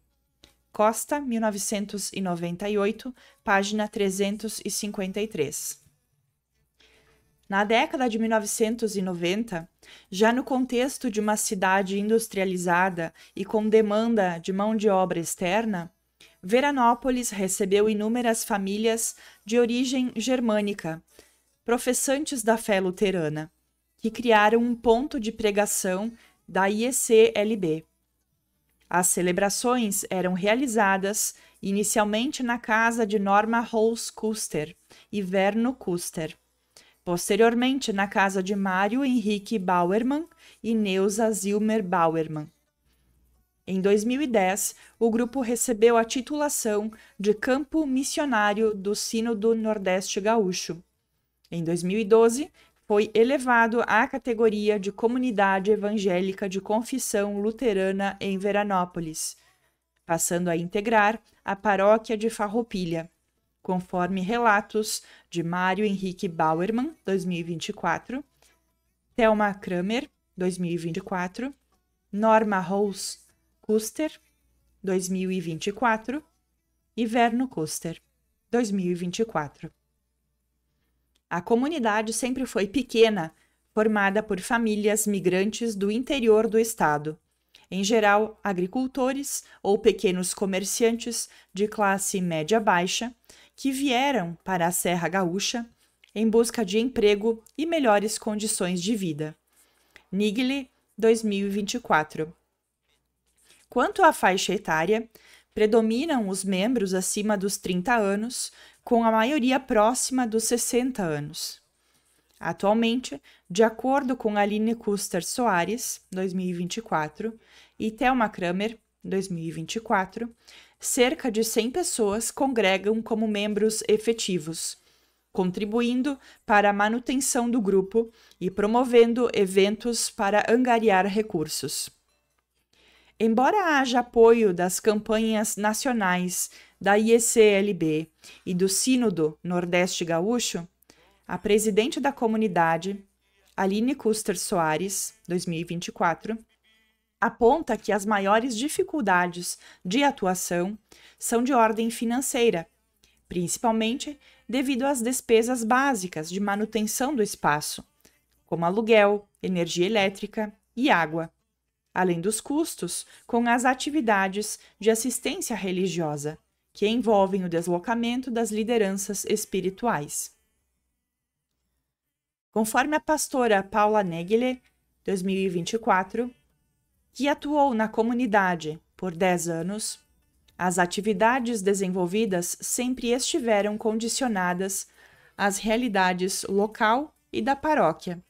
Costa, 1998, página 353. Na década de 1990, já no contexto de uma cidade industrializada e com demanda de mão de obra externa, Veranópolis recebeu inúmeras famílias de origem germânica, professantes da fé luterana, que criaram um ponto de pregação da IECLB. As celebrações eram realizadas inicialmente na casa de Norma Rose Custer e Verno Custer, posteriormente na casa de Mário Henrique Bauermann e Neuza Zilmer Bauermann. Em 2010, o grupo recebeu a titulação de Campo Missionário do Sínodo Nordeste Gaúcho. Em 2012, foi elevado à categoria de comunidade evangélica de confissão luterana em Veranópolis, passando a integrar a paróquia de Farroupilha, conforme relatos de Mário Henrique Bauerman, 2024, Thelma Kramer, 2024, Norma Rose Kuster, 2024, e Verno Kuster, 2024. A comunidade sempre foi pequena, formada por famílias migrantes do interior do estado, em geral agricultores ou pequenos comerciantes de classe média-baixa, que vieram para a Serra Gaúcha em busca de emprego e melhores condições de vida. Niggli, 2024. Quanto à faixa etária, predominam os membros acima dos 30 anos, com a maioria próxima dos 60 anos. Atualmente, de acordo com Aline Kuster Soares, 2024, e Thelma Kramer, 2024, cerca de 100 pessoas congregam como membros efetivos, contribuindo para a manutenção do grupo e promovendo eventos para angariar recursos. Embora haja apoio das campanhas nacionais da IECLB e do Sínodo Nordeste Gaúcho, a presidente da comunidade, Aline Kuster Soares, 2024, aponta que as maiores dificuldades de atuação são de ordem financeira, principalmente devido às despesas básicas de manutenção do espaço, como aluguel, energia elétrica e água, além dos custos com as atividades de assistência religiosa, que envolvem o deslocamento das lideranças espirituais. Conforme a pastora Paula Negle, 2024, que atuou na comunidade por 10 anos, as atividades desenvolvidas sempre estiveram condicionadas às realidades local e da paróquia,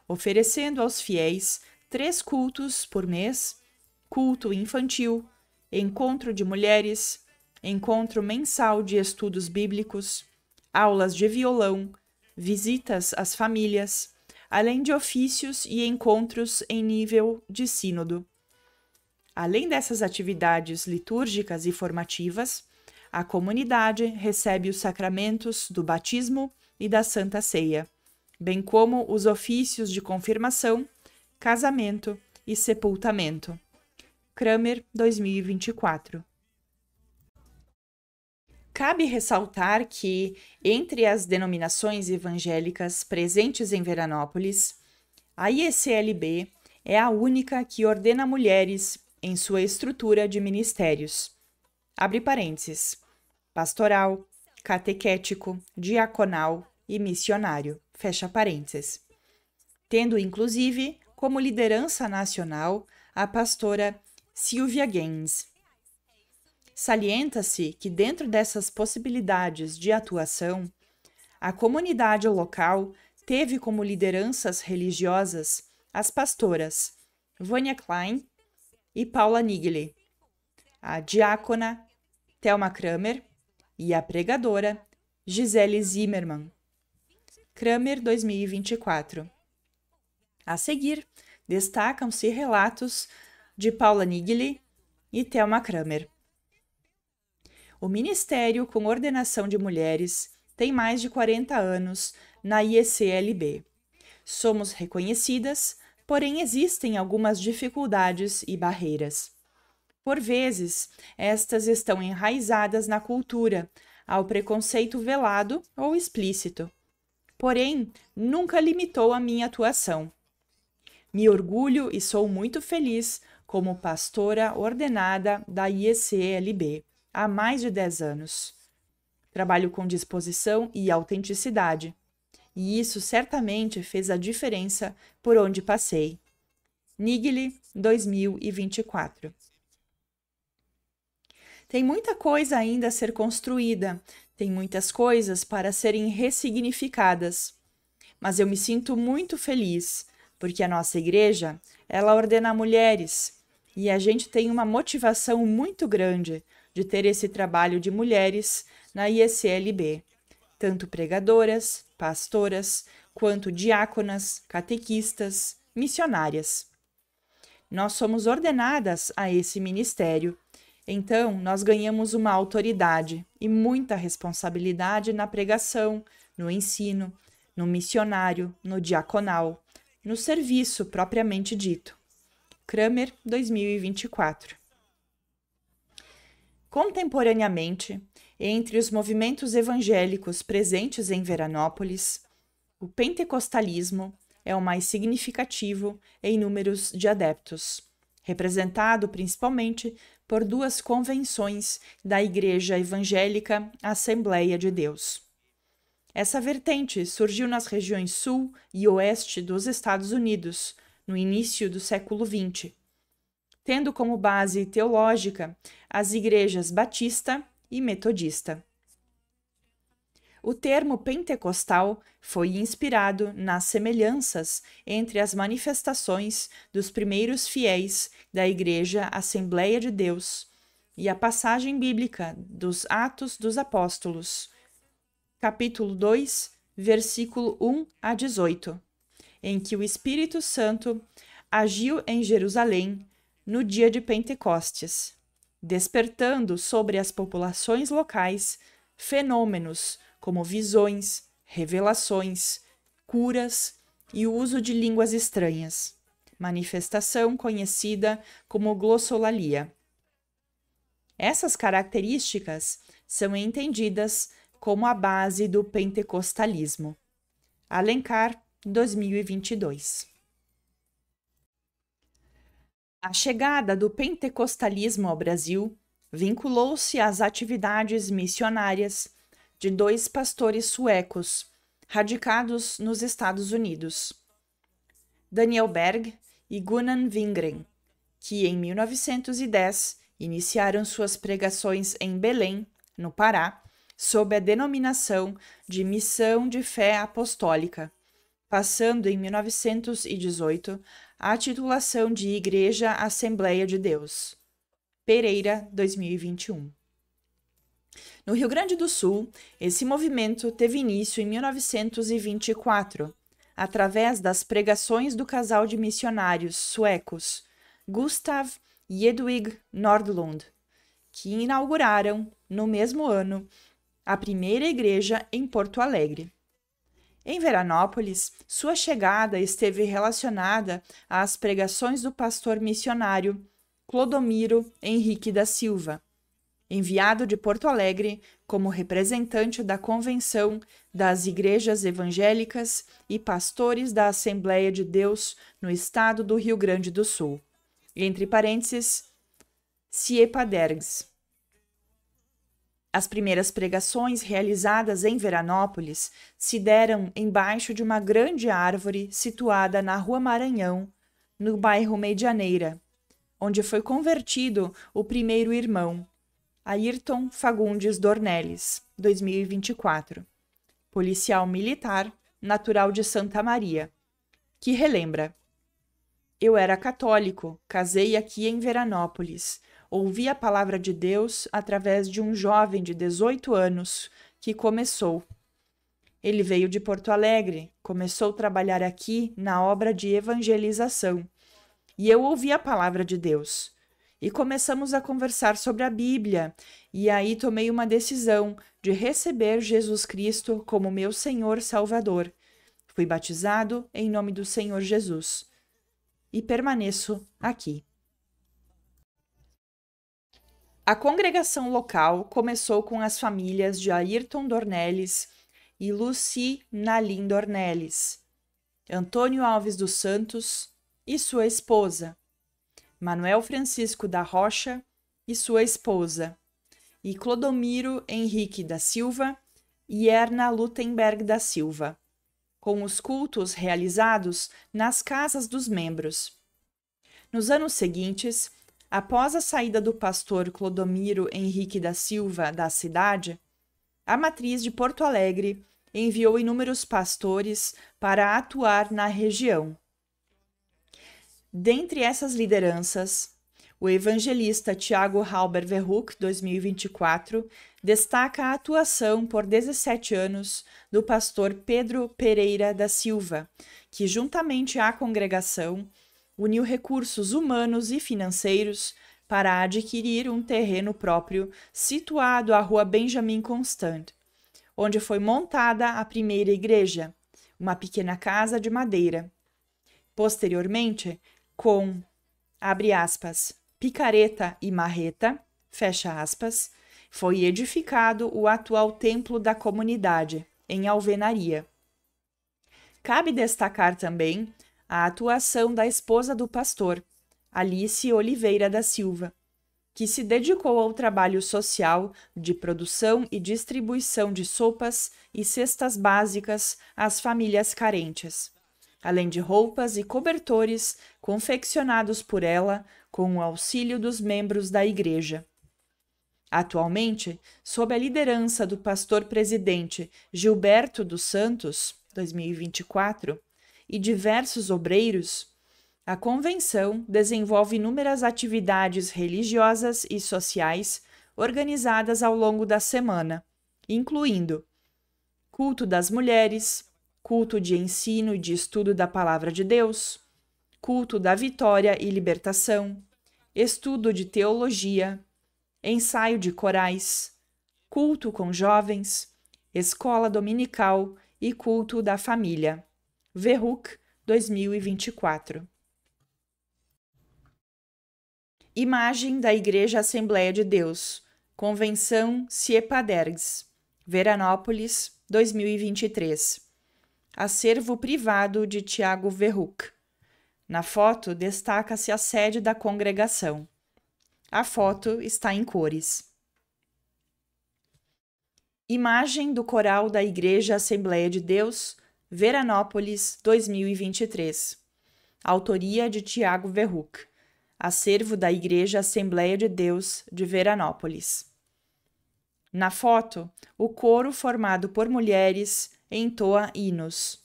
oferecendo aos fiéis 3 cultos por mês, culto infantil, encontro de mulheres, encontro mensal de estudos bíblicos, aulas de violão, visitas às famílias, além de ofícios e encontros em nível de sínodo. Além dessas atividades litúrgicas e formativas, a comunidade recebe os sacramentos do batismo e da Santa Ceia, bem como os ofícios de confirmação, casamento e sepultamento. Kramer, 2024. Cabe ressaltar que, entre as denominações evangélicas presentes em Veranópolis, a IECLB é a única que ordena mulheres em sua estrutura de ministérios. Abre parênteses. Pastoral, catequético, diaconal e missionário. Fecha parênteses. Tendo, inclusive, como liderança nacional a pastora Silvia Gaines. Salienta-se que, dentro dessas possibilidades de atuação, a comunidade local teve como lideranças religiosas as pastoras Vânia Klein e Paula Niggli, a diácona Thelma Kramer e a pregadora Gisele Zimmermann. Kramer, 2024. A seguir, destacam-se relatos de Paula Niggli e Thelma Kramer. O Ministério com Ordenação de Mulheres tem mais de 40 anos na IECLB. Somos reconhecidas, porém existem algumas dificuldades e barreiras. Por vezes, estas estão enraizadas na cultura, ao preconceito velado ou explícito. Porém, nunca limitou a minha atuação. Me orgulho e sou muito feliz como pastora ordenada da IECLB há mais de 10 anos. Trabalho com disposição e autenticidade, e isso certamente fez a diferença por onde passei. Niggli, 2024. Tem muita coisa ainda a ser construída, tem muitas coisas para serem ressignificadas, mas eu me sinto muito feliz, porque a nossa igreja, ela ordena mulheres, e a gente tem uma motivação muito grande de ter esse trabalho de mulheres na IECLB, tanto pregadoras, pastoras, quanto diáconas, catequistas, missionárias. Nós somos ordenadas a esse ministério, então nós ganhamos uma autoridade e muita responsabilidade na pregação, no ensino, no missionário, no diaconal, no serviço propriamente dito. Kramer, 2024. Contemporaneamente, entre os movimentos evangélicos presentes em Veranópolis, o pentecostalismo é o mais significativo em números de adeptos, representado principalmente por duas convenções da Igreja Evangélica Assembleia de Deus. Essa vertente surgiu nas regiões sul e oeste dos Estados Unidos, no início do século XX, tendo como base teológica as igrejas batista e metodista. O termo pentecostal foi inspirado nas semelhanças entre as manifestações dos primeiros fiéis da Igreja Assembleia de Deus e a passagem bíblica dos Atos dos Apóstolos, capítulo 2, versículo 1 a 18, em que o Espírito Santo agiu em Jerusalém no dia de Pentecostes, despertando sobre as populações locais fenômenos como visões, revelações, curas e o uso de línguas estranhas, manifestação conhecida como glossolalia. Essas características são entendidas como a base do pentecostalismo. Alencar, 2022. A chegada do pentecostalismo ao Brasil vinculou-se às atividades missionárias de dois pastores suecos, radicados nos Estados Unidos, Daniel Berg e Gunnar Wingren, que em 1910 iniciaram suas pregações em Belém, no Pará, sob a denominação de Missão de Fé Apostólica, passando em 1918 a titulação de Igreja Assembleia de Deus. Pereira, 2021. No Rio Grande do Sul, esse movimento teve início em 1924, através das pregações do casal de missionários suecos Gustav e Edvig Nordlund, que inauguraram, no mesmo ano, a primeira igreja em Porto Alegre. Em Veranópolis, sua chegada esteve relacionada às pregações do pastor missionário Clodomiro Henrique da Silva, enviado de Porto Alegre como representante da Convenção das Igrejas Evangélicas e Pastores da Assembleia de Deus no estado do Rio Grande do Sul, entre parênteses, CIEPADERGS. As primeiras pregações realizadas em Veranópolis se deram embaixo de uma grande árvore situada na Rua Maranhão, no bairro Medianeira, onde foi convertido o primeiro irmão, Ayrton Fagundes Dornelles, 2024, policial militar, natural de Santa Maria, que relembra: eu era católico, casei aqui em Veranópolis, ouvi a palavra de Deus através de um jovem de 18 anos que começou. Ele veio de Porto Alegre, começou a trabalhar aqui na obra de evangelização, e eu ouvi a palavra de Deus. E começamos a conversar sobre a Bíblia, e aí tomei uma decisão de receber Jesus Cristo como meu Senhor Salvador. Fui batizado em nome do Senhor Jesus. E permaneço aqui. A congregação local começou com as famílias de Ayrton Dornelles e Lucy Nalim Dornelles, Antônio Alves dos Santos e sua esposa, Manuel Francisco da Rocha e sua esposa, e Clodomiro Henrique da Silva e Erna Lutemberg da Silva, com os cultos realizados nas casas dos membros. Nos anos seguintes, após a saída do pastor Clodomiro Henrique da Silva da cidade, a matriz de Porto Alegre enviou inúmeros pastores para atuar na região. Dentre essas lideranças, O evangelista Tiago Halber Verhoek, 2024, destaca a atuação por 17 anos do pastor Pedro Pereira da Silva, que, juntamente à congregação, uniu recursos humanos e financeiros para adquirir um terreno próprio situado à Rua Benjamin Constant, onde foi montada a primeira igreja, uma pequena casa de madeira. Posteriormente, com, abre aspas, picareta e marreta, fecha aspas, foi edificado o atual templo da comunidade, em alvenaria. Cabe destacar também a atuação da esposa do pastor, Alice Oliveira da Silva, que se dedicou ao trabalho social de produção e distribuição de sopas e cestas básicas às famílias carentes, além de roupas e cobertores confeccionados por ela com o auxílio dos membros da igreja. Atualmente, sob a liderança do pastor-presidente Gilberto dos Santos, 2024, e diversos obreiros, a convenção desenvolve inúmeras atividades religiosas e sociais organizadas ao longo da semana, incluindo culto das mulheres, culto de ensino e de estudo da Palavra de Deus, culto da vitória e libertação, estudo de teologia, ensaio de corais, culto com jovens, escola dominical e culto da família. Verhoek, 2024. Imagem da Igreja Assembleia de Deus, Convenção Ciepadergs, Veranópolis, 2023. Acervo privado de Tiago Verhoek. Na foto, destaca-se a sede da congregação. A foto está em cores. Imagem do coral da Igreja Assembleia de Deus, Veranópolis, 2023. Autoria de Tiago Verhoek. Acervo da Igreja Assembleia de Deus de Veranópolis. Na foto, o coro formado por mulheres entoa hinos.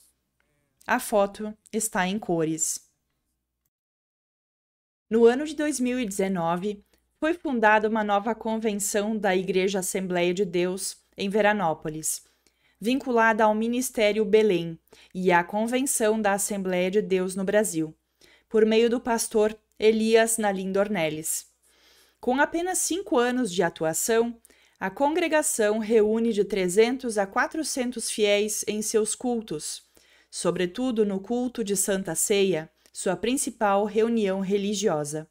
A foto está em cores. No ano de 2019, foi fundada uma nova convenção da Igreja Assembleia de Deus em Veranópolis, vinculada ao Ministério Belém e à Convenção da Assembleia de Deus no Brasil, por meio do pastor Elias Nalim Dornelles. Com apenas 5 anos de atuação, a congregação reúne de 300 a 400 fiéis em seus cultos, sobretudo no culto de Santa Ceia, sua principal reunião religiosa.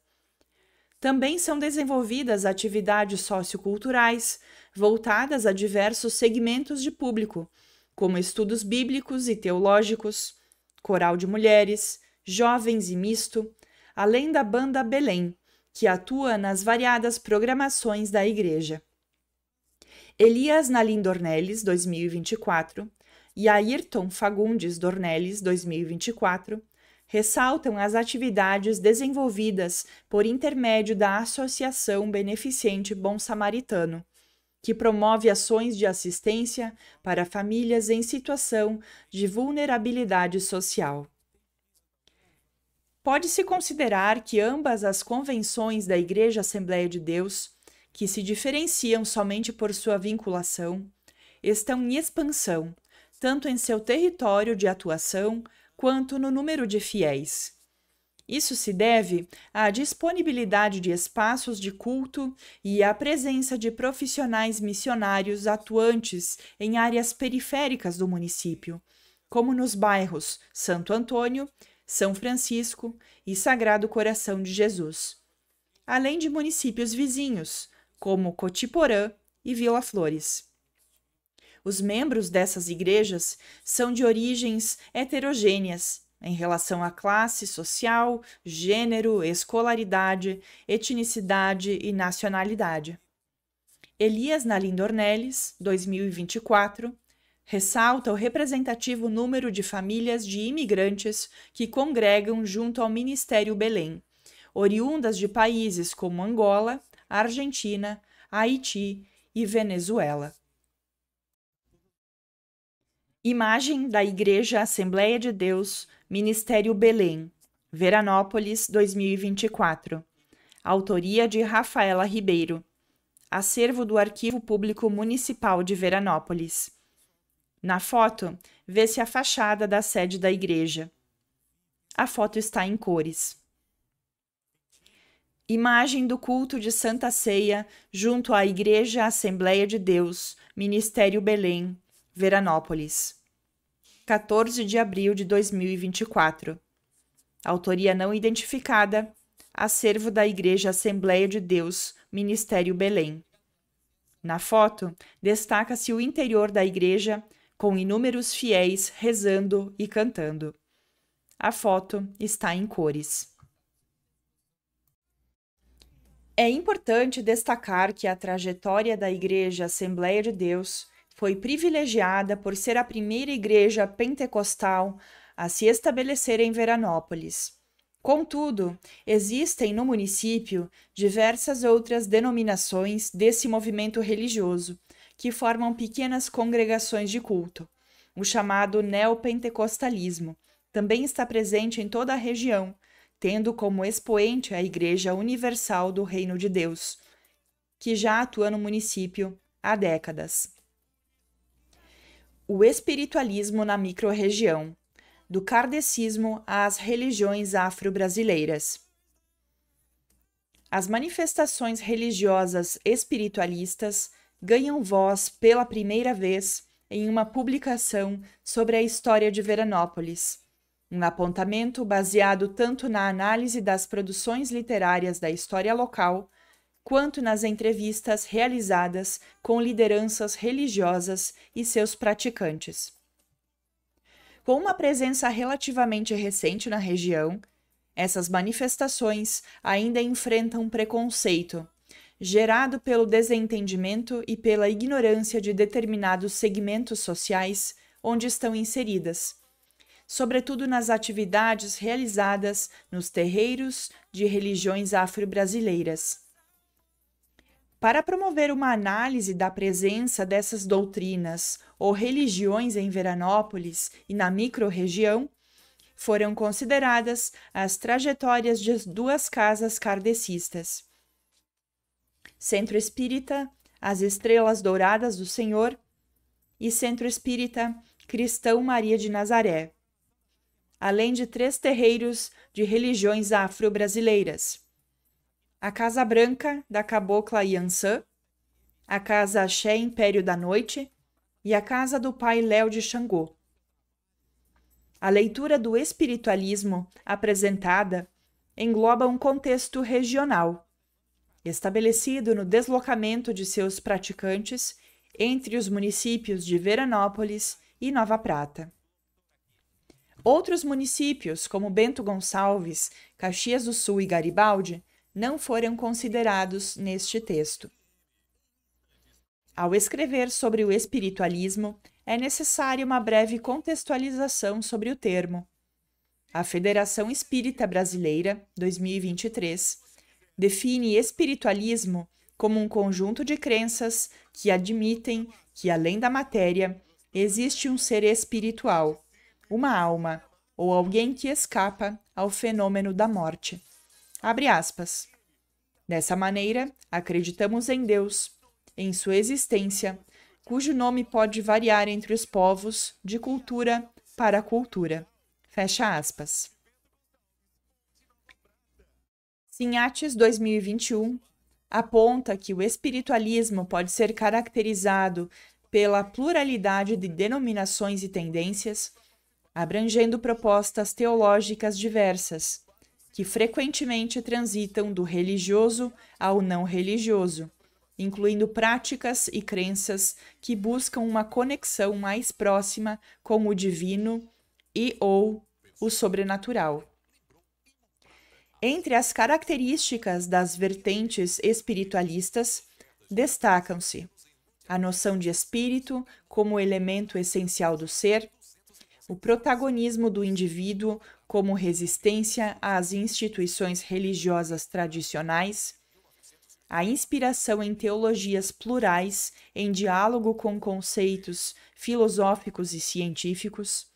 Também são desenvolvidas atividades socioculturais voltadas a diversos segmentos de público, como estudos bíblicos e teológicos, coral de mulheres, jovens e misto, além da Banda Belém, que atua nas variadas programações da igreja. Elias Nalim Dornelles, 2024, e Ayrton Fagundes Dornelles, 2024, ressaltam as atividades desenvolvidas por intermédio da Associação Beneficente Bom Samaritano, que promove ações de assistência para famílias em situação de vulnerabilidade social. Pode-se considerar que ambas as convenções da Igreja Assembleia de Deus, que se diferenciam somente por sua vinculação, estão em expansão, tanto em seu território de atuação quanto no número de fiéis. Isso se deve à disponibilidade de espaços de culto e à presença de profissionais missionários atuantes em áreas periféricas do município, como nos bairros Santo Antônio, São Francisco e Sagrado Coração de Jesus, além de municípios vizinhos, como Cotiporã e Vila Flores. Os membros dessas igrejas são de origens heterogêneas em relação à classe social, gênero, escolaridade, etnicidade e nacionalidade. Elias Nalim Dornelles, 2024, ressalta o representativo número de famílias de imigrantes que congregam junto ao Ministério Belém, oriundas de países como Angola, Argentina, Haiti e Venezuela. Imagem da Igreja Assembleia de Deus, Ministério Belém, Veranópolis, 2024. autoria de Rafaela Ribeiro. Acervo do Arquivo Público Municipal de Veranópolis. Na foto, vê-se a fachada da sede da igreja. A foto está em cores. Imagem do culto de Santa Ceia junto à Igreja Assembleia de Deus, Ministério Belém, Veranópolis. 14 de abril de 2024. Autoria não identificada. Acervo da Igreja Assembleia de Deus, Ministério Belém. Na foto, destaca-se o interior da igreja, com inúmeros fiéis rezando e cantando. A foto está em cores. É importante destacar que a trajetória da Igreja Assembleia de Deus foi privilegiada por ser a primeira igreja pentecostal a se estabelecer em Veranópolis. Contudo, existem no município diversas outras denominações desse movimento religioso, que formam pequenas congregações de culto. O chamado neopentecostalismo também está presente em toda a região, tendo como expoente a Igreja Universal do Reino de Deus, que já atua no município há décadas. O espiritualismo na microrregião, do kardecismo às religiões afro-brasileiras. As manifestações religiosas espiritualistas ganham voz pela primeira vez em uma publicação sobre a história de Veranópolis, um apontamento baseado tanto na análise das produções literárias da história local, quanto nas entrevistas realizadas com lideranças religiosas e seus praticantes. Com uma presença relativamente recente na região, essas manifestações ainda enfrentam preconceito, gerado pelo desentendimento e pela ignorância de determinados segmentos sociais onde estão inseridas, sobretudo nas atividades realizadas nos terreiros de religiões afro-brasileiras. Para promover uma análise da presença dessas doutrinas ou religiões em Veranópolis e na microrregião, foram consideradas as trajetórias de duas casas kardecistas. Centro Espírita, As Estrelas Douradas do Senhor, e Centro Espírita Cristão Maria de Nazaré, além de 3 terreiros de religiões afro-brasileiras: a Casa Branca da Cabocla Iansã, a Casa Axé Império da Noite e a Casa do Pai Léo de Xangô. A leitura do espiritualismo apresentada engloba um contexto regional, estabelecido no deslocamento de seus praticantes entre os municípios de Veranópolis e Nova Prata. Outros municípios, como Bento Gonçalves, Caxias do Sul e Garibaldi, não foram considerados neste texto. Ao escrever sobre o espiritualismo, é necessária uma breve contextualização sobre o termo. A Federação Espírita Brasileira, 2023, define espiritualismo como um conjunto de crenças que admitem que, além da matéria, existe um ser espiritual, uma alma, ou alguém que escapa ao fenômeno da morte. Abre aspas. Dessa maneira, acreditamos em Deus, em sua existência, cujo nome pode variar entre os povos, de cultura para cultura. Fecha aspas. Sinhates 2021 aponta que o espiritualismo pode ser caracterizado pela pluralidade de denominações e tendências, abrangendo propostas teológicas diversas, que frequentemente transitam do religioso ao não religioso, incluindo práticas e crenças que buscam uma conexão mais próxima com o divino e/ou o sobrenatural. Entre as características das vertentes espiritualistas, destacam-se a noção de espírito como elemento essencial do ser, o protagonismo do indivíduo como resistência às instituições religiosas tradicionais, a inspiração em teologias plurais em diálogo com conceitos filosóficos e científicos,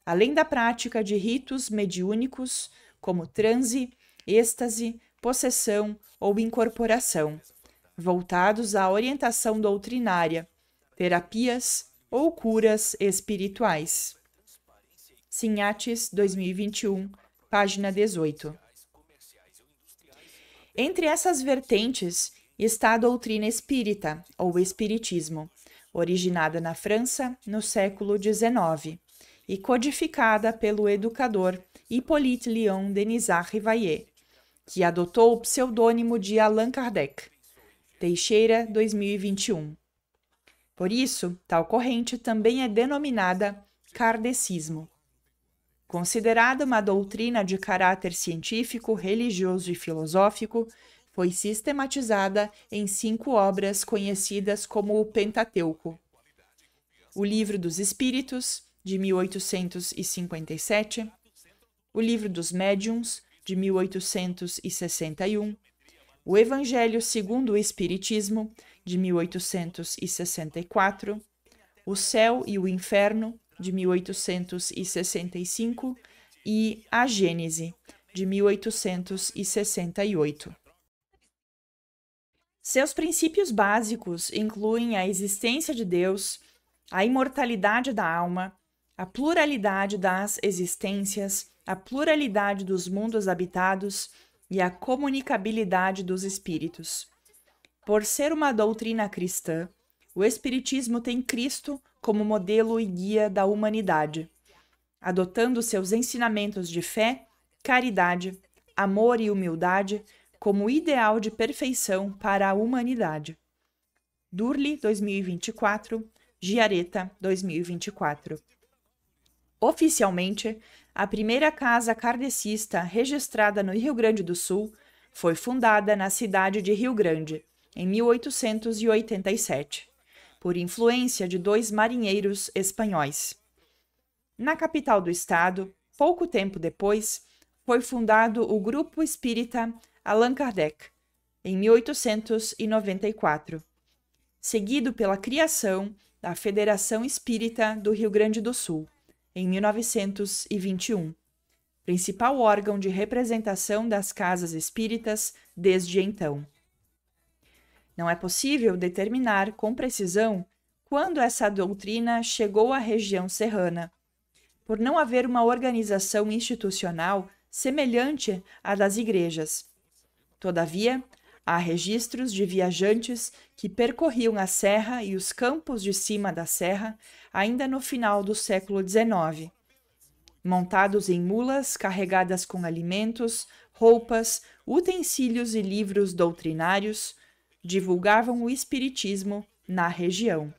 além da prática de ritos mediúnicos como transe, êxtase, possessão ou incorporação, voltados à orientação doutrinária, terapias ou curas espirituais. Sinhates, 2021, página 18. Entre essas vertentes está a doutrina espírita, ou espiritismo, originada na França no século XIX e codificada pelo educador Hippolyte Léon Denisard Rivaillé, que adotou o pseudônimo de Allan Kardec. Teixeira, 2021. Por isso, tal corrente também é denominada kardecismo. Considerada uma doutrina de caráter científico, religioso e filosófico, foi sistematizada em 5 obras conhecidas como o Pentateuco: o Livro dos Espíritos, de 1857, o Livro dos Médiuns, de 1861, o Evangelho segundo o Espiritismo, de 1864, o Céu e o Inferno, de 1865, e a Gênese, de 1868. Seus princípios básicos incluem a existência de Deus, a imortalidade da alma, a pluralidade das existências, a pluralidade dos mundos habitados e a comunicabilidade dos espíritos. Por ser uma doutrina cristã, o Espiritismo tem Cristo como modelo e guia da humanidade, adotando seus ensinamentos de fé, caridade, amor e humildade como ideal de perfeição para a humanidade. Durli, 2024, Giaretta, 2024. Oficialmente, a primeira casa kardecista registrada no Rio Grande do Sul foi fundada na cidade de Rio Grande, em 1887, por influência de 2 marinheiros espanhóis. Na capital do estado, pouco tempo depois, foi fundado o Grupo Espírita Allan Kardec, em 1894, seguido pela criação da Federação Espírita do Rio Grande do Sul, em 1921, principal órgão de representação das casas espíritas desde então. Não é possível determinar com precisão quando essa doutrina chegou à região serrana, por não haver uma organização institucional semelhante à das igrejas. Todavia, há registros de viajantes que percorriam a serra e os campos de cima da serra ainda no final do século XIX, montados em mulas carregadas com alimentos, roupas, utensílios e livros doutrinários, divulgavam o espiritismo na região.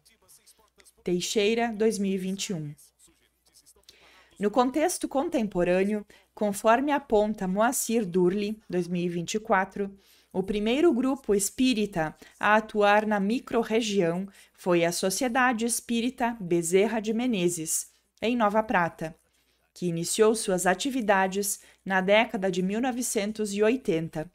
Teixeira, 2021. No contexto contemporâneo, conforme aponta Moacir Durli, 2024, o primeiro grupo espírita a atuar na microrregião foi a Sociedade Espírita Bezerra de Menezes, em Nova Prata, que iniciou suas atividades na década de 1980.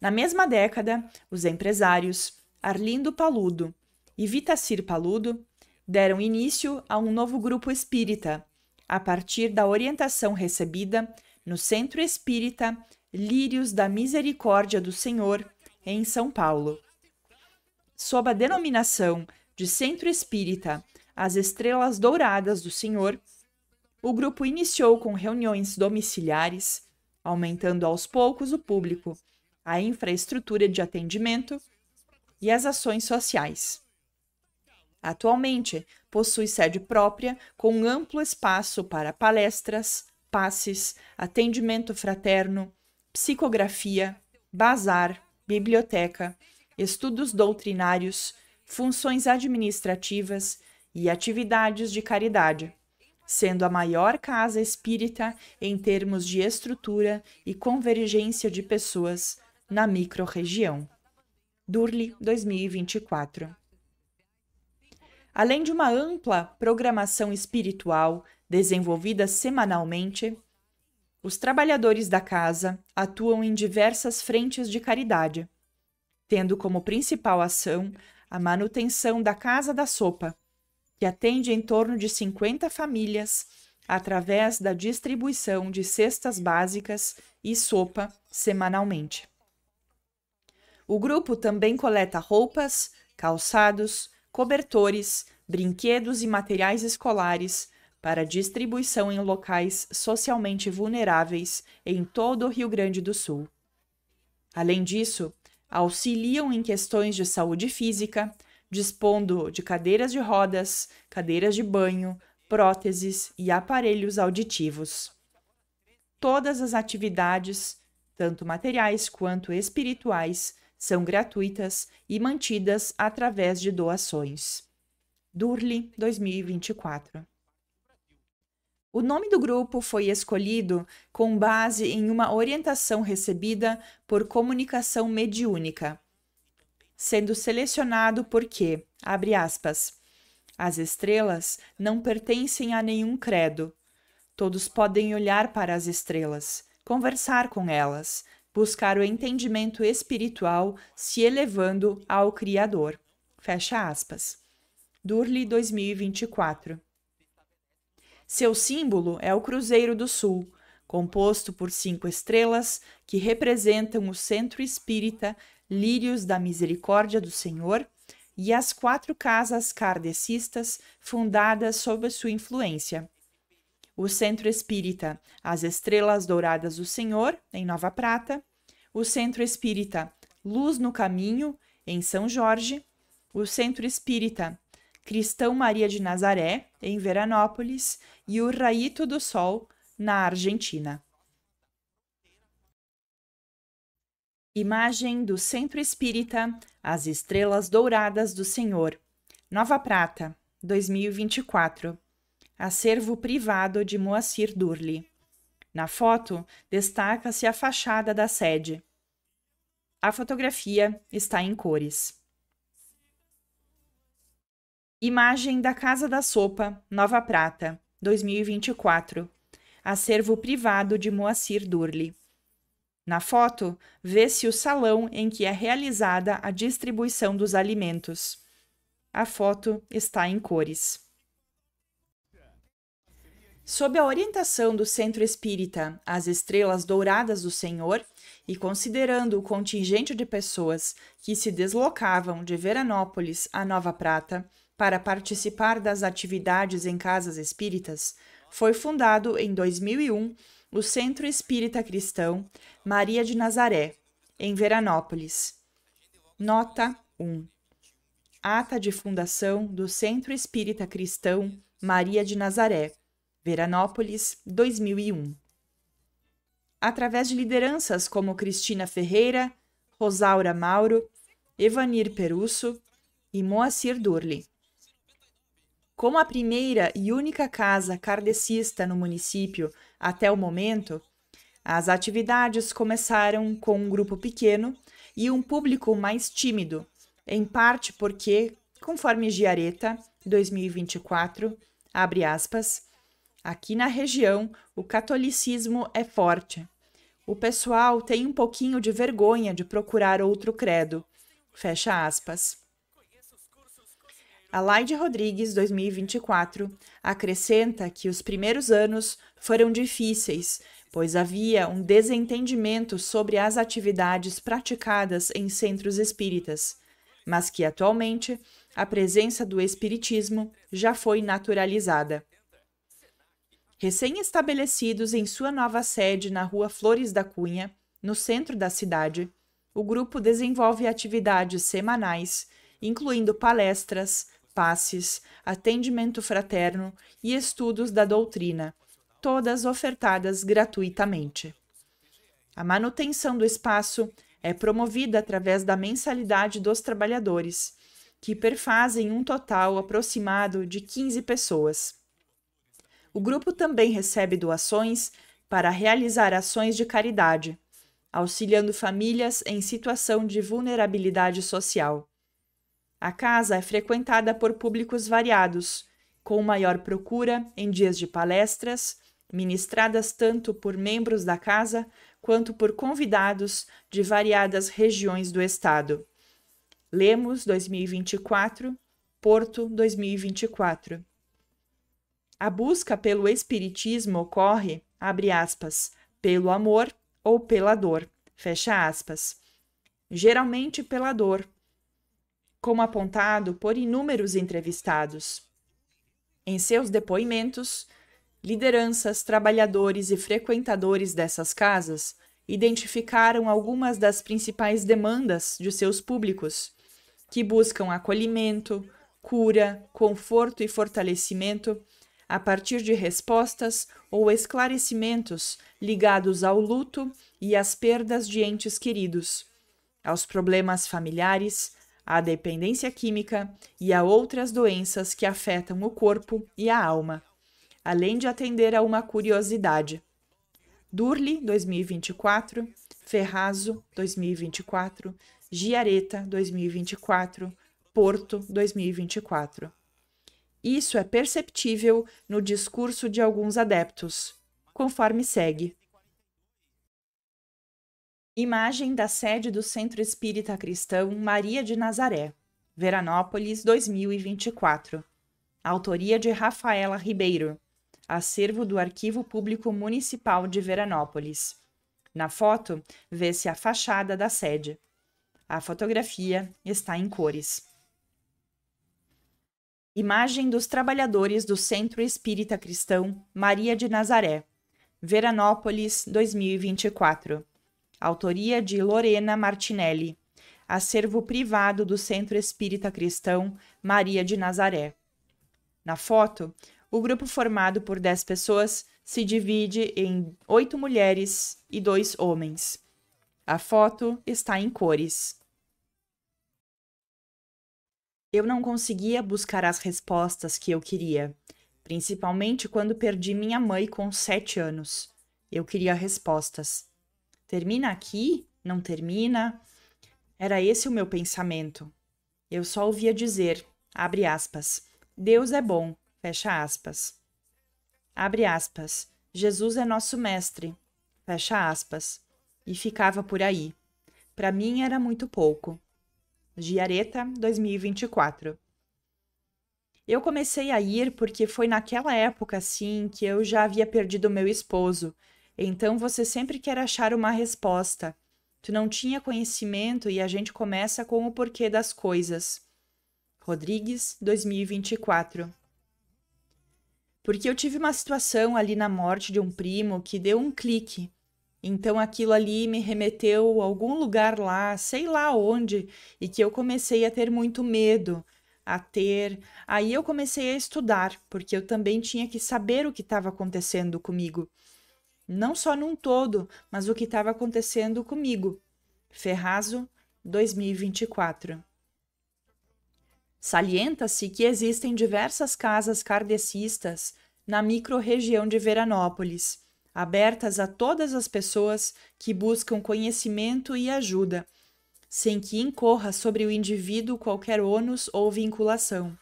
Na mesma década, os empresários Arlindo Paludo e Vitacir Paludo deram início a um novo grupo espírita, a partir da orientação recebida no Centro Espírita Lírios da Misericórdia do Senhor, em São Paulo. Sob a denominação de Centro Espírita As Estrelas Douradas do Senhor, o grupo iniciou com reuniões domiciliares, aumentando aos poucos o público, a infraestrutura de atendimento e as ações sociais. Atualmente, possui sede própria com um amplo espaço para palestras, passes, atendimento fraterno, psicografia, bazar, biblioteca, estudos doutrinários, funções administrativas e atividades de caridade, sendo a maior casa espírita em termos de estrutura e convergência de pessoas na microrregião. Durli, 2024. Além de uma ampla programação espiritual desenvolvida semanalmente, os trabalhadores da casa atuam em diversas frentes de caridade, tendo como principal ação a manutenção da Casa da Sopa, que atende em torno de 50 famílias, através da distribuição de cestas básicas e sopa semanalmente. O grupo também coleta roupas, calçados, cobertores, brinquedos e materiais escolares para distribuição em locais socialmente vulneráveis em todo o Rio Grande do Sul. Além disso, auxiliam em questões de saúde física, dispondo de cadeiras de rodas, cadeiras de banho, próteses e aparelhos auditivos. Todas as atividades, tanto materiais quanto espirituais, são gratuitas e mantidas através de doações. Durli 2024. O nome do grupo foi escolhido com base em uma orientação recebida por comunicação mediúnica, sendo selecionado porque, abre aspas, as estrelas não pertencem a nenhum credo. Todos podem olhar para as estrelas, conversar com elas, buscar o entendimento espiritual se elevando ao Criador. Fecha aspas. Durli 2024. Seu símbolo é o Cruzeiro do Sul, composto por 5 estrelas que representam o Centro Espírita Lírios da Misericórdia do Senhor e as 4 casas kardecistas fundadas sob sua influência. O Centro Espírita As Estrelas Douradas do Senhor, em Nova Prata, o Centro Espírita Luz no Caminho, em São Jorge, o Centro Espírita Cristão Maria de Nazaré, em Veranópolis, e o Raíto do Sol, na Argentina. Imagem do Centro Espírita As Estrelas Douradas do Senhor, Nova Prata, 2024. Acervo privado de Moacir Durli. Na foto, destaca-se a fachada da sede. A fotografia está em cores. Imagem da Casa da Sopa, Nova Prata, 2024. Acervo privado de Moacir Durli. Na foto, vê-se o salão em que é realizada a distribuição dos alimentos. A foto está em cores. Sob a orientação do Centro Espírita As Estrelas Douradas do Senhor e considerando o contingente de pessoas que se deslocavam de Veranópolis a Nova Prata para participar das atividades em casas espíritas, foi fundado em 2001 o Centro Espírita Cristão Maria de Nazaré, em Veranópolis. Nota 1. Ata de fundação do Centro Espírita Cristão Maria de Nazaré, Veranópolis, 2001. Através de lideranças como Cristina Ferreira, Rosaura Mauro, Evanir Perusso e Moacir Durli. Como a primeira e única casa kardecista no município até o momento, as atividades começaram com um grupo pequeno e um público mais tímido, em parte porque, conforme Giaretta, 2024, abre aspas, aqui na região o catolicismo é forte. O pessoal tem um pouquinho de vergonha de procurar outro credo. Fecha aspas. Alaide Rodrigues, 2024, acrescenta que os primeiros anos foram difíceis, pois havia um desentendimento sobre as atividades praticadas em centros espíritas, mas que atualmente a presença do espiritismo já foi naturalizada. Recém-estabelecidos em sua nova sede na Rua Flores da Cunha, no centro da cidade, o grupo desenvolve atividades semanais, incluindo palestras, passes, atendimento fraterno e estudos da doutrina, todas ofertadas gratuitamente. A manutenção do espaço é promovida através da mensalidade dos trabalhadores, que perfazem um total aproximado de 15 pessoas. O grupo também recebe doações para realizar ações de caridade, auxiliando famílias em situação de vulnerabilidade social. A casa é frequentada por públicos variados, com maior procura em dias de palestras, ministradas tanto por membros da casa quanto por convidados de variadas regiões do estado. Lemos, 2024, Porto, 2024. A busca pelo espiritismo ocorre, abre aspas, pelo amor ou pela dor, fecha aspas. Geralmente pela dor, como apontado por inúmeros entrevistados. Em seus depoimentos, lideranças, trabalhadores e frequentadores dessas casas identificaram algumas das principais demandas de seus públicos, que buscam acolhimento, cura, conforto e fortalecimento a partir de respostas ou esclarecimentos ligados ao luto e às perdas de entes queridos, aos problemas familiares, à dependência química e a outras doenças que afetam o corpo e a alma, além de atender a uma curiosidade. Durli, 2024, Ferrazo, 2024, Giareta, 2024, Porto, 2024. Isso é perceptível no discurso de alguns adeptos, conforme segue. Imagem da sede do Centro Espírita Cristão Maria de Nazaré, Veranópolis, 2024. Autoria de Rafaela Ribeiro. Acervo do Arquivo Público Municipal de Veranópolis. Na foto, vê-se a fachada da sede. A fotografia está em cores. Imagem dos trabalhadores do Centro Espírita Cristão Maria de Nazaré, Veranópolis, 2024. Autoria de Lorena Martinelli. Acervo privado do Centro Espírita Cristão Maria de Nazaré. Na foto, o grupo formado por 10 pessoas se divide em 8 mulheres e 2 homens. A foto está em cores. Eu não conseguia buscar as respostas que eu queria, principalmente quando perdi minha mãe com 7 anos. Eu queria respostas. Termina aqui? Não termina? Era esse o meu pensamento. Eu só ouvia dizer, abre aspas, Deus é bom, fecha aspas. Abre aspas, Jesus é nosso mestre, fecha aspas. E ficava por aí. Para mim era muito pouco. Giareta, 2024. Eu comecei a ir porque foi naquela época, assim, que eu já havia perdido meu esposo. Então você sempre quer achar uma resposta. Tu não tinha conhecimento e a gente começa com o porquê das coisas. Rodrigues, 2024. Porque eu tive uma situação ali na morte de um primo que deu um clique. Então aquilo ali me remeteu a algum lugar lá, sei lá onde, e que eu comecei a ter muito medo, Aí eu comecei a estudar, porque eu também tinha que saber o que estava acontecendo comigo. Não só num todo, mas o que estava acontecendo comigo. Ferrazo, 2024. Salienta-se que existem diversas casas kardecistas na microrregião de Veranópolis, abertas a todas as pessoas que buscam conhecimento e ajuda, sem que incorra sobre o indivíduo qualquer ônus ou vinculação.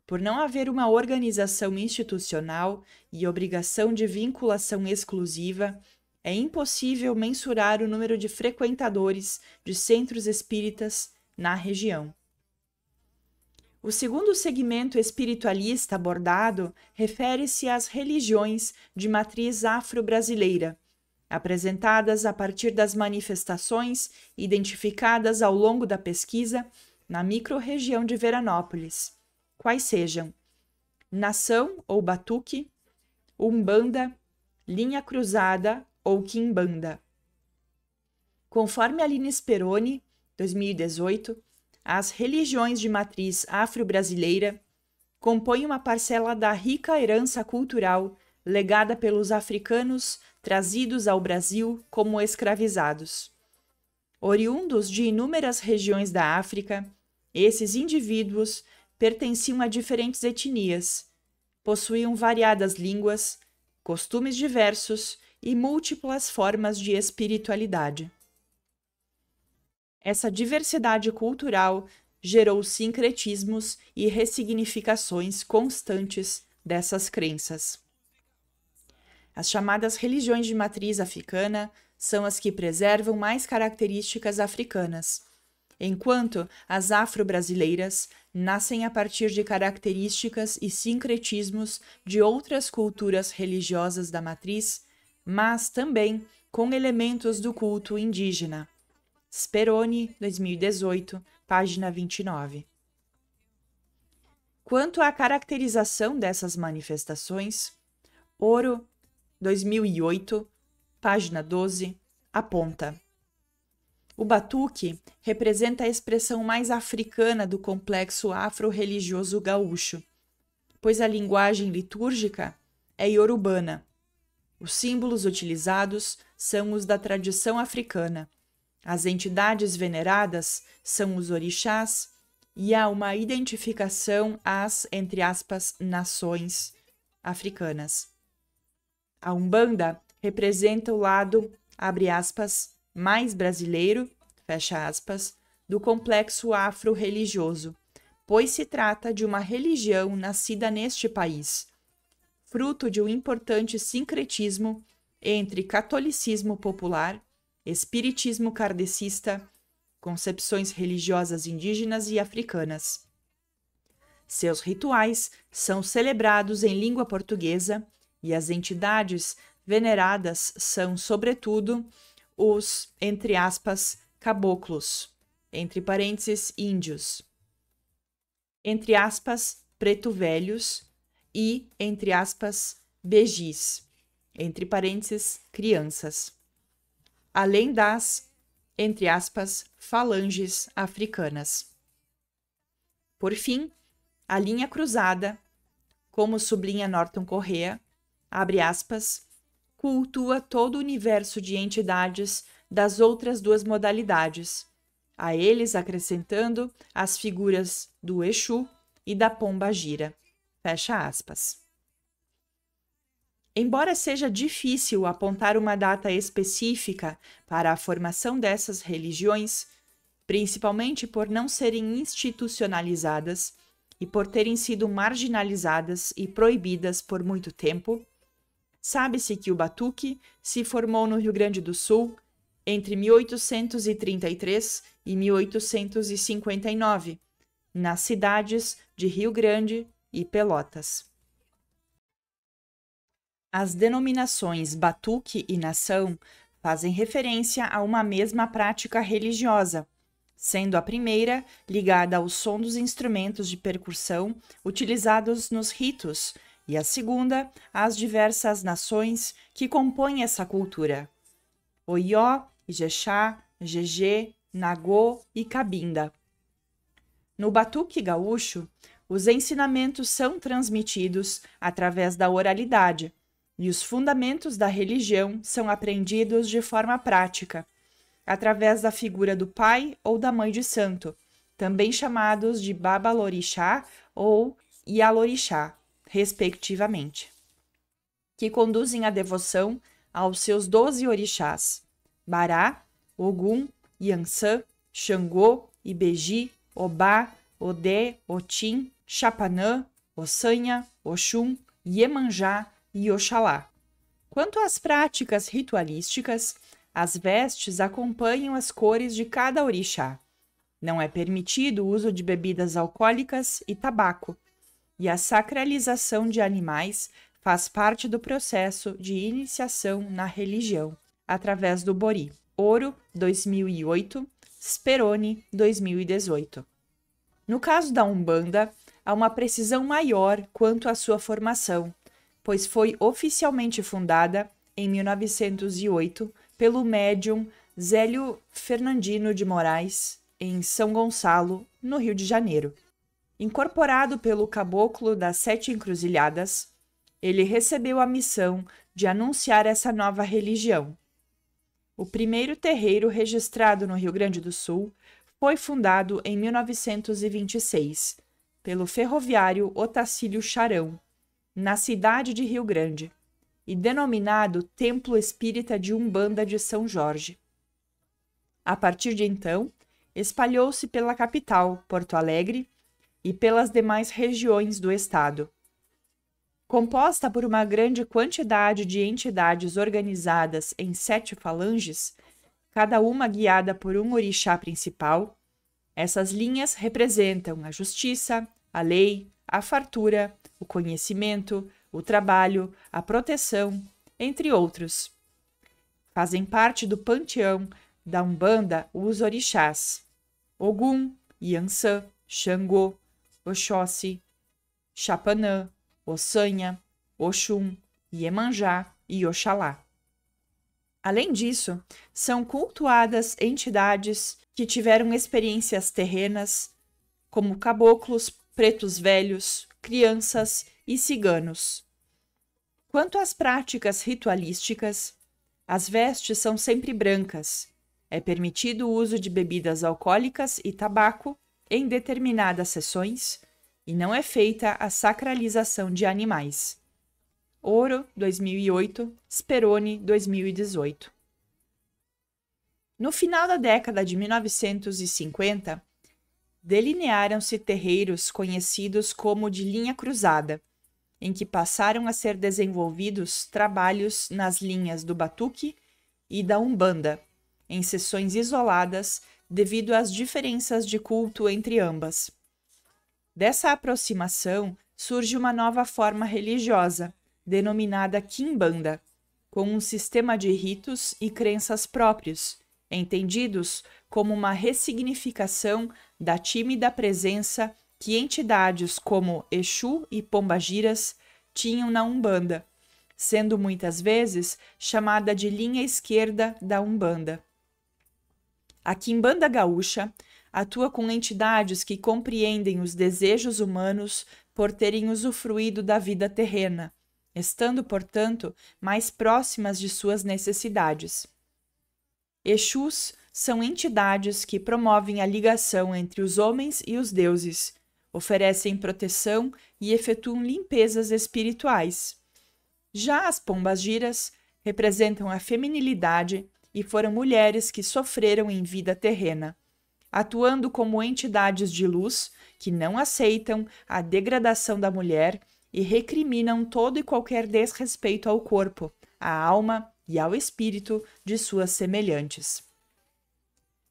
Por não haver uma organização institucional e obrigação de vinculação exclusiva, é impossível mensurar o número de frequentadores de centros espíritas na região. O segundo segmento espiritualista abordado refere-se às religiões de matriz afro-brasileira, apresentadas a partir das manifestações identificadas ao longo da pesquisa na microrregião de Veranópolis, quais sejam Nação ou Batuque, Umbanda, Linha Cruzada ou Quimbanda. Conforme Aline Speroni, 2018, as religiões de matriz afro-brasileira compõem uma parcela da rica herança cultural legada pelos africanos trazidos ao Brasil como escravizados. Oriundos de inúmeras regiões da África, esses indivíduos pertenciam a diferentes etnias, possuíam variadas línguas, costumes diversos e múltiplas formas de espiritualidade. Essa diversidade cultural gerou sincretismos e ressignificações constantes dessas crenças. As chamadas religiões de matriz africana são as que preservam mais características africanas. enquanto as afro-brasileiras nascem a partir de características e sincretismos de outras culturas religiosas da matriz, mas também com elementos do culto indígena. Speroni, 2018, página 29. Quanto à caracterização dessas manifestações, Ouro, 2008, página 12, aponta: o batuque representa a expressão mais africana do complexo afro-religioso gaúcho, pois a linguagem litúrgica é iorubana. Os símbolos utilizados são os da tradição africana. As entidades veneradas são os orixás e há uma identificação às, entre aspas, nações africanas. A Umbanda representa o lado, abre aspas, mais brasileiro, fecha aspas, do complexo afro-religioso, pois se trata de uma religião nascida neste país, fruto de um importante sincretismo entre catolicismo popular, espiritismo kardecista, concepções religiosas indígenas e africanas. Seus rituais são celebrados em língua portuguesa e as entidades veneradas são, sobretudo, os, entre aspas, caboclos, entre parênteses, índios, entre aspas, preto velhos e, entre aspas, begis, entre parênteses, crianças, além das, entre aspas, falanges africanas. Por fim, a linha cruzada, como sublinha Norton Correa, abre aspas, cultua todo o universo de entidades das outras duas modalidades, a eles acrescentando as figuras do Exu e da Pomba Gira. Fecha aspas. Embora seja difícil apontar uma data específica para a formação dessas religiões, principalmente por não serem institucionalizadas e por terem sido marginalizadas e proibidas por muito tempo, sabe-se que o batuque se formou no Rio Grande do Sul entre 1833 e 1859, nas cidades de Rio Grande e Pelotas. As denominações batuque e nação fazem referência a uma mesma prática religiosa, sendo a primeira ligada ao som dos instrumentos de percussão utilizados nos ritos e a segunda às diversas nações que compõem essa cultura: Oió, Ijexá, Gegê, Nagô e Cabinda. No batuque gaúcho, os ensinamentos são transmitidos através da oralidade e os fundamentos da religião são aprendidos de forma prática, através da figura do pai ou da mãe de santo, também chamados de babalorixá ou ialorixá, respectivamente, que conduzem a devoção aos seus 12 orixás, Bará, Ogum, Iansã, Xangô, Ibeji, Obá, Odé, Otim, Chapanã, Ossanha, Oxum, Iemanjá e Oxalá. Quanto às práticas ritualísticas, as vestes acompanham as cores de cada orixá. Não é permitido o uso de bebidas alcoólicas e tabaco, e a sacralização de animais faz parte do processo de iniciação na religião, através do Bori. Ouro, 2008, Speroni, 2018. No caso da Umbanda, há uma precisão maior quanto à sua formação, pois foi oficialmente fundada em 1908 pelo médium Zélio Fernandino de Moraes, em São Gonçalo, no Rio de Janeiro. Incorporado pelo Caboclo das Sete Encruzilhadas, ele recebeu a missão de anunciar essa nova religião. O primeiro terreiro registrado no Rio Grande do Sul foi fundado em 1926 pelo ferroviário Otacílio Charão, na cidade de Rio Grande, e denominado Templo Espírita de Umbanda de São Jorge. A partir de então, espalhou-se pela capital, Porto Alegre, e pelas demais regiões do estado. Composta por uma grande quantidade de entidades organizadas em 7 falanges, cada uma guiada por um orixá principal, Essas linhas representam a justiça, a lei, a fartura, o conhecimento, o trabalho, a proteção, entre outros. Fazem parte do panteão da Umbanda os orixás Ogum, Iansã, Xangô, Oxóssi, Xapanã, Ossanha, Oxum, Iemanjá e Oxalá. Além disso, são cultuadas entidades que tiveram experiências terrenas, como caboclos, pretos velhos, crianças e ciganos. Quanto às práticas ritualísticas, as vestes são sempre brancas. É permitido o uso de bebidas alcoólicas e tabaco em determinadas sessões e não é feita a sacralização de animais. Ouro, 2008, Speroni, 2018. No final da década de 1950, delinearam-se terreiros conhecidos como de linha cruzada, em que passaram a ser desenvolvidos trabalhos nas linhas do Batuque e da Umbanda, em sessões isoladas devido às diferenças de culto entre ambas. Dessa aproximação surge uma nova forma religiosa, denominada Quimbanda, com um sistema de ritos e crenças próprios, entendidos como uma ressignificação da tímida presença que entidades como Exu e Pombagiras tinham na Umbanda, sendo muitas vezes chamada de linha esquerda da Umbanda. A Quimbanda gaúcha atua com entidades que compreendem os desejos humanos por terem usufruído da vida terrena, estando, portanto, mais próximas de suas necessidades. Exus são entidades que promovem a ligação entre os homens e os deuses, oferecem proteção e efetuam limpezas espirituais. Já as pombagiras representam a feminilidade e foram mulheres que sofreram em vida terrena, atuando como entidades de luz que não aceitam a degradação da mulher e recriminam todo e qualquer desrespeito ao corpo, à alma e ao espírito de suas semelhantes.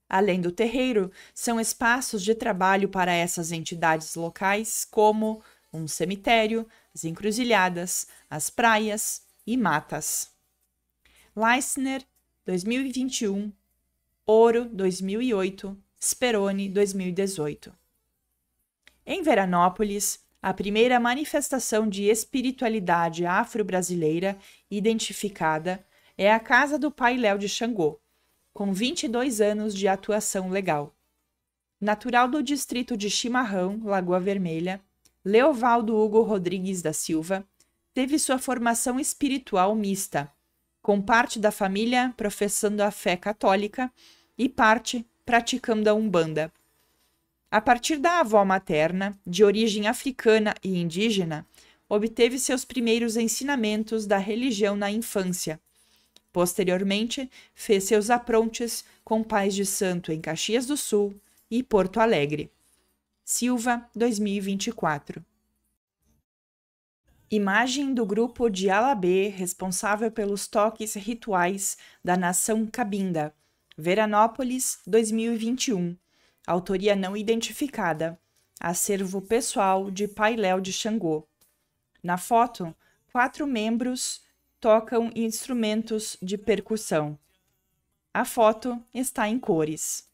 Além do terreiro, são espaços de trabalho para essas entidades locais, como um cemitério, as encruzilhadas, as praias e matas. Leissner, 2021, Ouro, 2008, Speroni, 2018. Em Veranópolis, a primeira manifestação de espiritualidade afro-brasileira identificada é a Casa do Pai Léo de Xangô, com 22 anos de atuação legal. Natural do distrito de Chimarrão, Lagoa Vermelha, Leovaldo Hugo Rodrigues da Silva teve sua formação espiritual mista, com parte da família professando a fé católica e parte praticando a Umbanda. A partir da avó materna, de origem africana e indígena, obteve seus primeiros ensinamentos da religião na infância. Posteriormente, fez seus aprontes com pais de santo em Caxias do Sul e Porto Alegre. Silva, 2024. Imagem do grupo de Alabê responsável pelos toques rituais da nação Cabinda. Veranópolis, 2021. Autoria não identificada. Acervo pessoal de Pai Léo de Xangô. Na foto, 4 membros tocam instrumentos de percussão. A foto está em cores.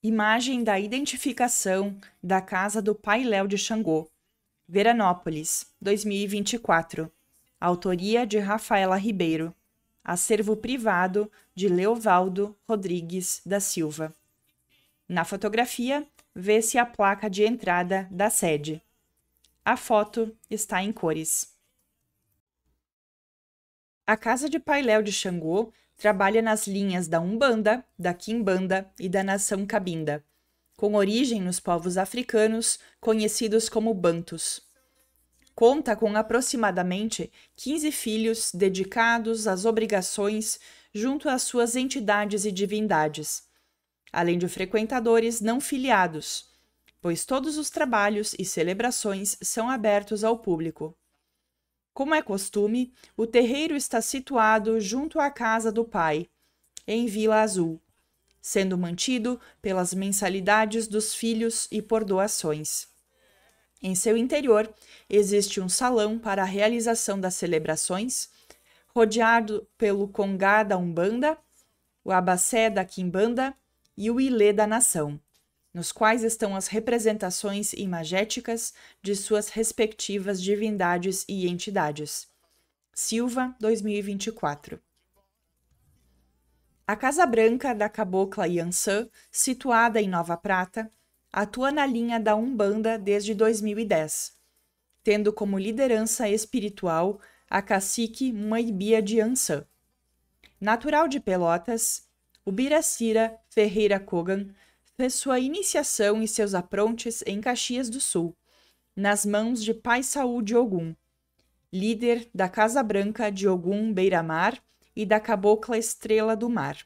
Imagem da identificação da Casa do Pai Léo de Xangô. Veranópolis, 2024. Autoria de Rafaela Ribeiro. Acervo privado de Leovaldo Rodrigues da Silva. Na fotografia, vê-se a placa de entrada da sede. A foto está em cores. A Casa de Pai Léo de Xangô trabalha nas linhas da Umbanda, da Quimbanda e da nação Cabinda, com origem nos povos africanos conhecidos como Bantus. Conta com aproximadamente 15 filhos dedicados às obrigações junto às suas entidades e divindades, além de frequentadores não filiados, pois todos os trabalhos e celebrações são abertos ao público. Como é costume, o terreiro está situado junto à Casa do Pai, em Vila Azul, sendo mantido pelas mensalidades dos filhos e por doações. Em seu interior, existe um salão para a realização das celebrações, rodeado pelo congá da Umbanda, o abacé da Quimbanda e o ilê da nação, nos quais estão as representações imagéticas de suas respectivas divindades e entidades. Silva, 2024. A Casa Branca da Cabocla Iansã, situada em Nova Prata, atua na linha da Umbanda desde 2010, tendo como liderança espiritual a cacique Mãe Bia de Iansã. Natural de Pelotas, o Biracira Ferreira Kogan fez sua iniciação e seus aprontes em Caxias do Sul, nas mãos de Pai Saúl de Ogum, líder da Casa Branca de Ogum Beira-Mar e da Cabocla Estrela do Mar.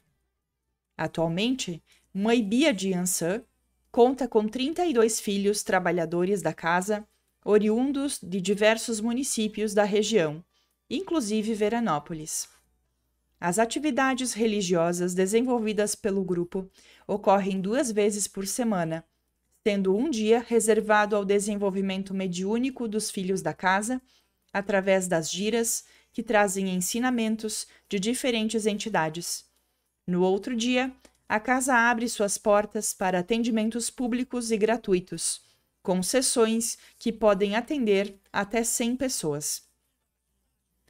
Atualmente, Mãe Bia de Iansã conta com 32 filhos trabalhadores da casa, oriundos de diversos municípios da região, inclusive Veranópolis. As atividades religiosas desenvolvidas pelo grupo ocorrem 2 vezes por semana, sendo um dia reservado ao desenvolvimento mediúnico dos filhos da casa, através das giras que trazem ensinamentos de diferentes entidades. No outro dia, a casa abre suas portas para atendimentos públicos e gratuitos, com sessões que podem atender até 100 pessoas.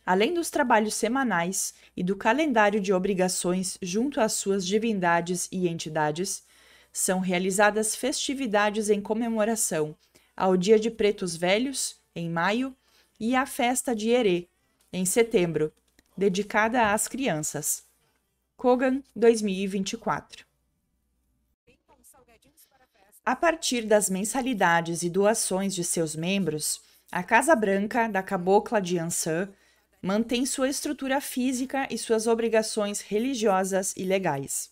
Além dos trabalhos semanais e do calendário de obrigações junto às suas divindades e entidades, são realizadas festividades em comemoração ao Dia de Pretos Velhos, em maio, e à Festa de Herê, em setembro, dedicada às crianças. Kogan, 2024. A partir das mensalidades e doações de seus membros, a Casa Branca da Cabocla de Iansã mantém sua estrutura física e suas obrigações religiosas e legais.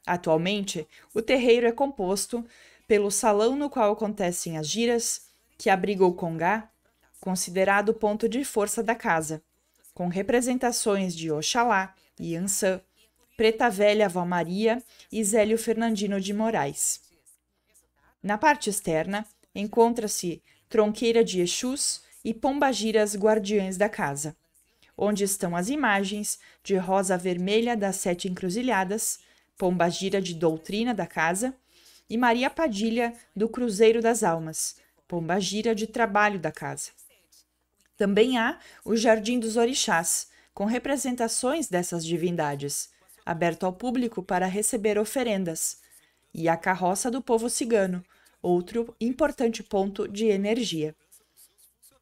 Atualmente, o terreiro é composto pelo salão no qual acontecem as giras, que abriga o congá, considerado o ponto de força da casa, com representações de Oxalá, Iansã, Preta Velha Avó Maria e Zélio Fernandino de Moraes. Na parte externa, encontra-se tronqueira de Exus e pombagiras guardiães da casa, onde estão as imagens de Rosa Vermelha das 7 Encruzilhadas, pombagira de doutrina da casa, e Maria Padilha do Cruzeiro das Almas, pombagira de trabalho da casa. Também há o Jardim dos Orixás, com representações dessas divindades, aberto ao público para receber oferendas, e a Carroça do Povo Cigano, outro importante ponto de energia.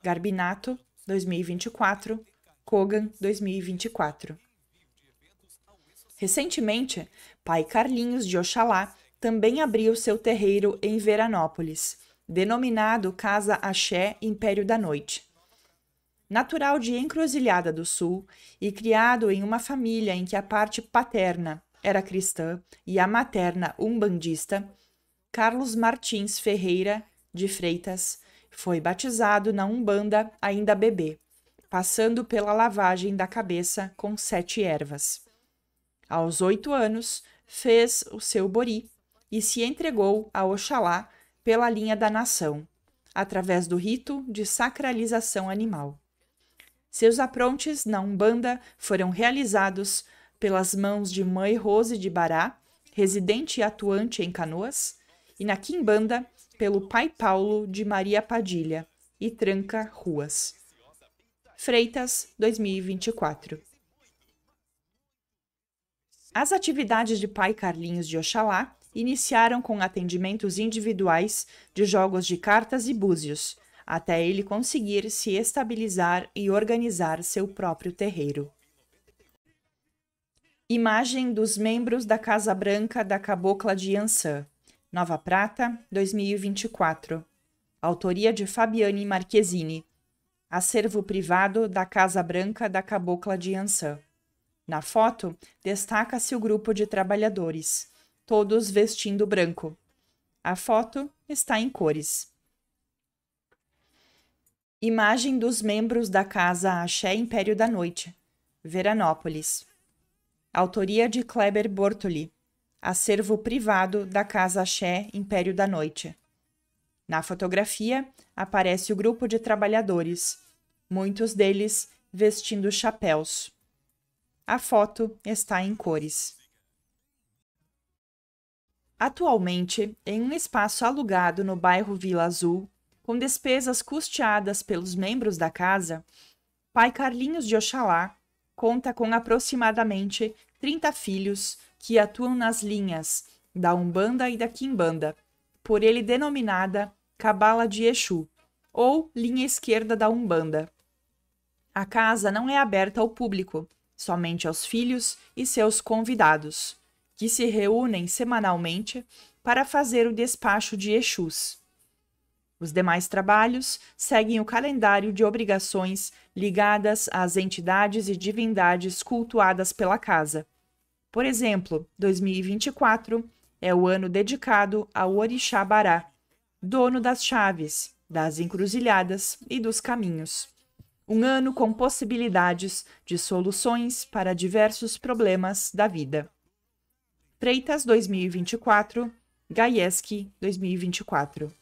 Garbinato, 2024, Kogan, 2024. Recentemente, Pai Carlinhos de Oxalá também abriu seu terreiro em Veranópolis, denominado Casa Axé Império da Noite. Natural de Encruzilhada do Sul e criado em uma família em que a parte paterna era cristã e a materna umbandista, Carlos Martins Ferreira de Freitas foi batizado na Umbanda ainda bebê, passando pela lavagem da cabeça com 7 ervas. Aos 8 anos, fez o seu bori e se entregou a Oxalá pela linha da nação, através do rito de sacralização animal. Seus aprontes na Umbanda foram realizados pelas mãos de Mãe Rose de Bará, residente e atuante em Canoas, e na Quimbanda pelo Pai Paulo de Maria Padilha e Tranca Ruas. Freitas, 2024. As atividades de Pai Carlinhos de Oxalá iniciaram com atendimentos individuais de jogos de cartas e búzios, até ele conseguir se estabilizar e organizar seu próprio terreiro. Imagem dos membros da Casa Branca da Cabocla de Iansã, Nova Prata, 2024. Autoria de Fabiane Marchesini. Acervo privado da Casa Branca da Cabocla de Iansã. Na foto, destaca-se o grupo de trabalhadores, todos vestindo branco. A foto está em cores. Imagem dos membros da Casa Axé Império da Noite, Veranópolis. Autoria de Kleber Bortoli. acervo privado da Casa Axé Império da Noite. Na fotografia, aparece o grupo de trabalhadores, muitos deles vestindo chapéus. A foto está em cores. Atualmente, em um espaço alugado no bairro Vila Azul, com despesas custeadas pelos membros da casa, pai Carlinhos de Oxalá conta com aproximadamente 30 filhos que atuam nas linhas da Umbanda e da Quimbanda, por ele denominada Cabala de Exu, ou linha esquerda da Umbanda. A casa não é aberta ao público, somente aos filhos e seus convidados, que se reúnem semanalmente para fazer o despacho de Exus. Os demais trabalhos seguem o calendário de obrigações ligadas às entidades e divindades cultuadas pela casa. Por exemplo, 2024 é o ano dedicado ao Orixá Bará, dono das chaves, das encruzilhadas e dos caminhos. Um ano com possibilidades de soluções para diversos problemas da vida. Freitas 2024, Gaieski 2024.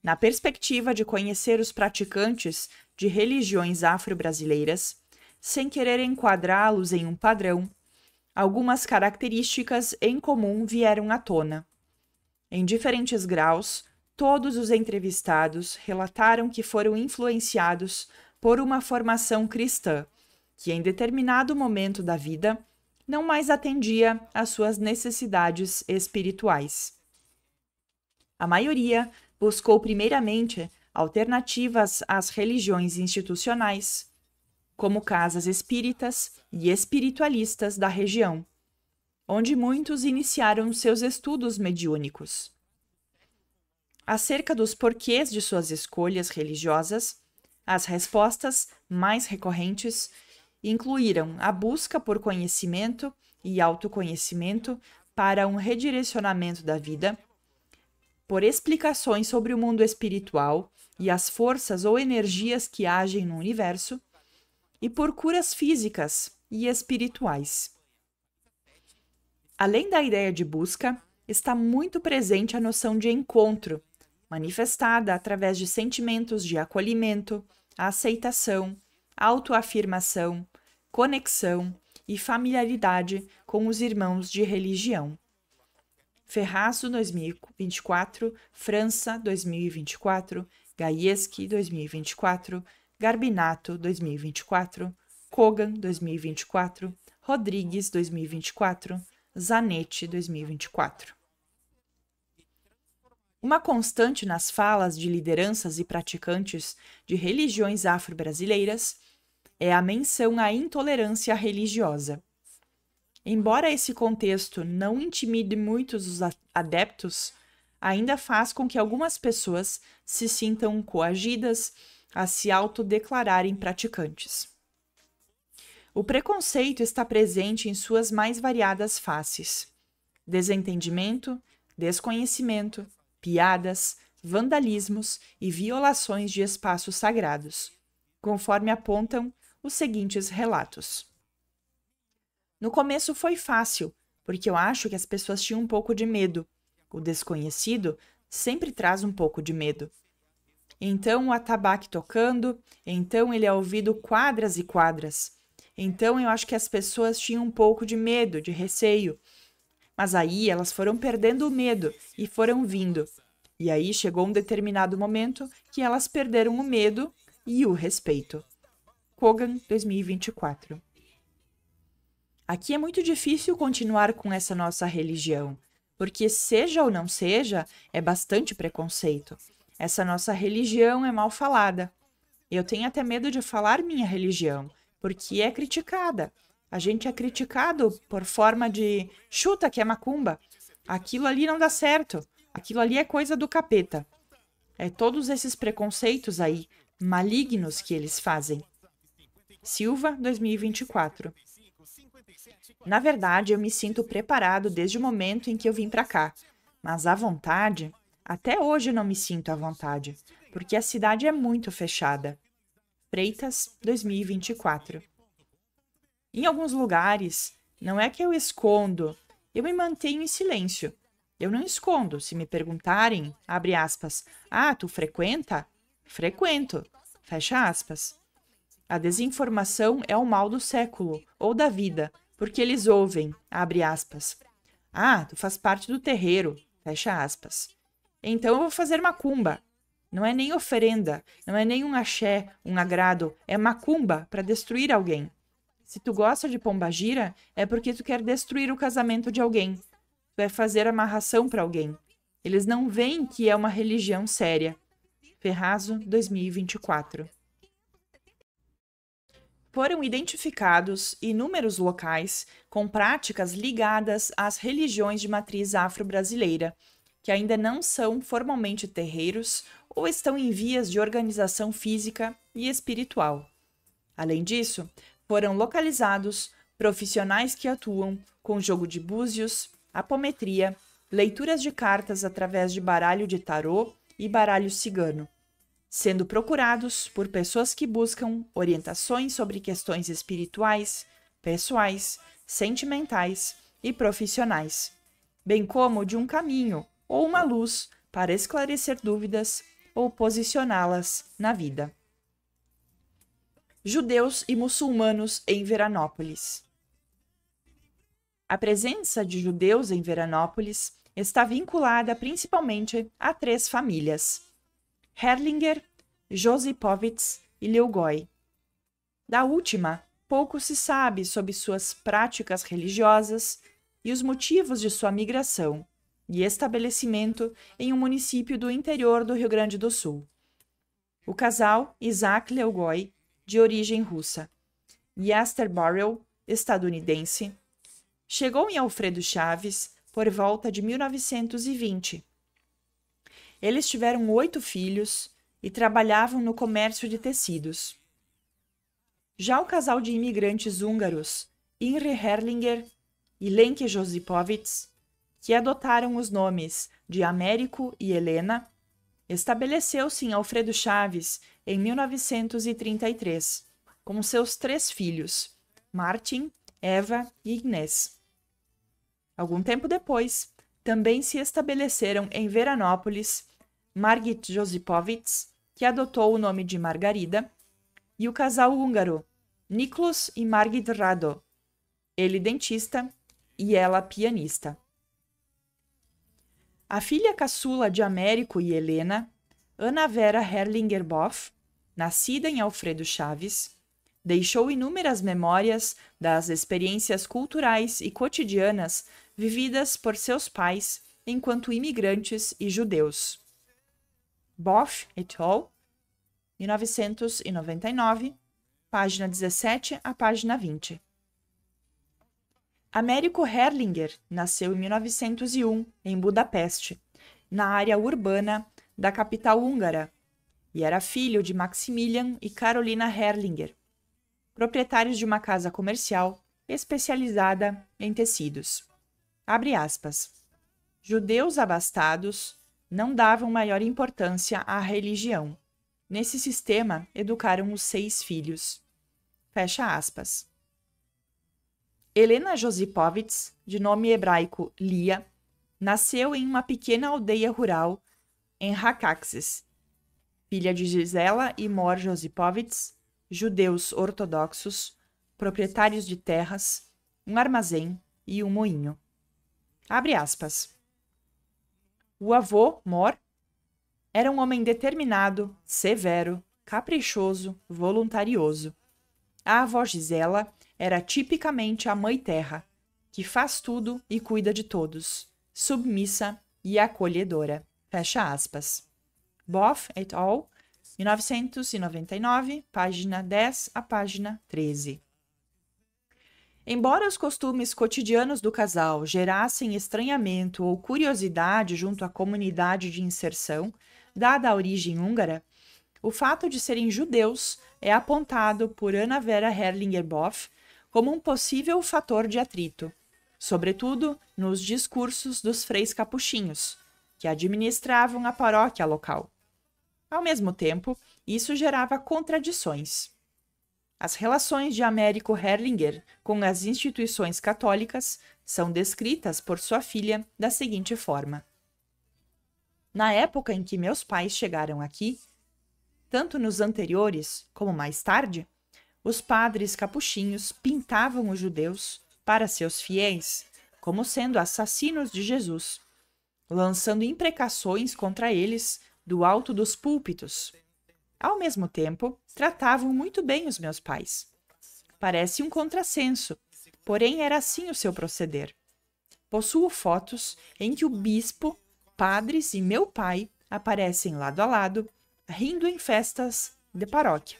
Na perspectiva de conhecer os praticantes de religiões afro-brasileiras, sem querer enquadrá-los em um padrão, algumas características em comum vieram à tona. Em diferentes graus, todos os entrevistados relataram que foram influenciados por uma formação cristã, que em determinado momento da vida não mais atendia às suas necessidades espirituais. A maioria buscou primeiramente alternativas às religiões institucionais, como casas espíritas e espiritualistas da região, onde muitos iniciaram seus estudos mediúnicos. Acerca dos porquês de suas escolhas religiosas, as respostas mais recorrentes incluíram a busca por conhecimento e autoconhecimento para um redirecionamento da vida, por explicações sobre o mundo espiritual e as forças ou energias que agem no universo, e por curas físicas e espirituais. Além da ideia de busca, está muito presente a noção de encontro, manifestada através de sentimentos de acolhimento, aceitação, autoafirmação, conexão e familiaridade com os irmãos de religião. Ferraço 2024, França 2024, Gaieski 2024, Garbinato 2024, Kogan 2024, Rodrigues 2024, Zanetti 2024. Uma constante nas falas de lideranças e praticantes de religiões afro-brasileiras é a menção à intolerância religiosa. Embora esse contexto não intimide muitos os adeptos, ainda faz com que algumas pessoas se sintam coagidas a se autodeclararem praticantes. O preconceito está presente em suas mais variadas faces: desentendimento, desconhecimento, piadas, vandalismos e violações de espaços sagrados, conforme apontam os seguintes relatos. No começo foi fácil, porque eu acho que as pessoas tinham um pouco de medo. O desconhecido sempre traz um pouco de medo. Então o atabaque tocando, então ele é ouvido quadras e quadras. Então eu acho que as pessoas tinham um pouco de medo, de receio. Mas aí elas foram perdendo o medo e foram vindo. E aí chegou um determinado momento que elas perderam o medo e o respeito. Kogan 2024. Aqui é muito difícil continuar com essa nossa religião, porque seja ou não seja, é bastante preconceito. Essa nossa religião é mal falada. Eu tenho até medo de falar minha religião, porque é criticada. A gente é criticado por forma de chuta que é macumba. Aquilo ali não dá certo. Aquilo ali é coisa do capeta. É todos esses preconceitos aí, malignos que eles fazem. Silva, 2024. Na verdade, eu me sinto preparado desde o momento em que eu vim para cá. Mas à vontade, até hoje não me sinto à vontade, porque a cidade é muito fechada. Freitas, 2024. Em alguns lugares, não é que eu escondo Eu me mantenho em silêncio. Eu não escondo. Se me perguntarem, abre aspas, ah, tu frequenta? Frequento. Fecha aspas. A desinformação é o mal do século, ou da vida, porque eles ouvem, abre aspas. Ah, tu faz parte do terreiro, fecha aspas. Então eu vou fazer macumba. Não é nem oferenda, não é nem um axé, um agrado, é macumba para destruir alguém. Se tu gosta de pombagira, é porque tu quer destruir o casamento de alguém. Tu vai fazer amarração para alguém. Eles não veem que é uma religião séria. Ferrazo, 2024. Foram identificados inúmeros locais com práticas ligadas às religiões de matriz afro-brasileira, que ainda não são formalmente terreiros ou estão em vias de organização física e espiritual. Além disso, foram localizados profissionais que atuam com jogo de búzios, apometria, leituras de cartas através de baralho de tarô e baralho cigano, sendo procurados por pessoas que buscam orientações sobre questões espirituais, pessoais, sentimentais e profissionais, bem como de um caminho ou uma luz para esclarecer dúvidas ou posicioná-las na vida. Judeus e muçulmanos em Veranópolis. A presença de judeus em Veranópolis está vinculada principalmente a 3 famílias: Herrlinger, Josipovits e Leugoi. Da última, pouco se sabe sobre suas práticas religiosas e os motivos de sua migração e estabelecimento em um município do interior do Rio Grande do Sul. O casal Isaac Leugoi, de origem russa, e Esther Burrell, estadunidense, chegou em Alfredo Chaves por volta de 1920. Eles tiveram 8 filhos e trabalhavam no comércio de tecidos. Já o casal de imigrantes húngaros, Imre Herrlinger e Lenke Josipovits, que adotaram os nomes de Américo e Helena, estabeleceu-se em Alfredo Chaves em 1933, com seus 3 filhos, Martin, Eva e Inês. Algum tempo depois, também se estabeleceram em Veranópolis Margit Josipovits, que adotou o nome de Margarida, e o casal húngaro, Niklos e Margit Rado, ele dentista e ela pianista. A filha caçula de Américo e Helena, Ana Vera Herrlinger-Boff, nascida em Alfredo Chaves, deixou inúmeras memórias das experiências culturais e cotidianas vividas por seus pais enquanto imigrantes e judeus. Boff et al., 1999, página 17 a página 20. Américo Herrlinger nasceu em 1901, em Budapeste, na área urbana da capital húngara, e era filho de Maximilian e Carolina Herrlinger, proprietários de uma casa comercial especializada em tecidos. Abre aspas. Judeus abastados não davam maior importância à religião. Nesse sistema, educaram os 6 filhos. Fecha aspas. Helena Josipovits, de nome hebraico Lia, nasceu em uma pequena aldeia rural em Rakaxes, filha de Gisela e Mor Josipovits, judeus ortodoxos, proprietários de terras, um armazém e um moinho. Abre aspas. O avô, Mor, era um homem determinado, severo, caprichoso, voluntarioso. A avó Gisela era tipicamente a mãe terra, que faz tudo e cuida de todos, submissa e acolhedora. Fecha aspas. Boff et al., 1999, página 10 a página 13. Embora os costumes cotidianos do casal gerassem estranhamento ou curiosidade junto à comunidade de inserção, dada a origem húngara, o fato de serem judeus é apontado por Ana Vera Herrlinger-Boff como um possível fator de atrito, sobretudo nos discursos dos freis capuchinhos, que administravam a paróquia local. Ao mesmo tempo, isso gerava contradições. As relações de Américo Herrlinger com as instituições católicas são descritas por sua filha da seguinte forma: na época em que meus pais chegaram aqui, tanto nos anteriores como mais tarde, os padres capuchinhos pintavam os judeus para seus fiéis como sendo assassinos de Jesus, lançando imprecações contra eles do alto dos púlpitos. Ao mesmo tempo, tratavam muito bem os meus pais. Parece um contrassenso, porém era assim o seu proceder. Possuo fotos em que o bispo, padres e meu pai aparecem lado a lado, rindo em festas de paróquia.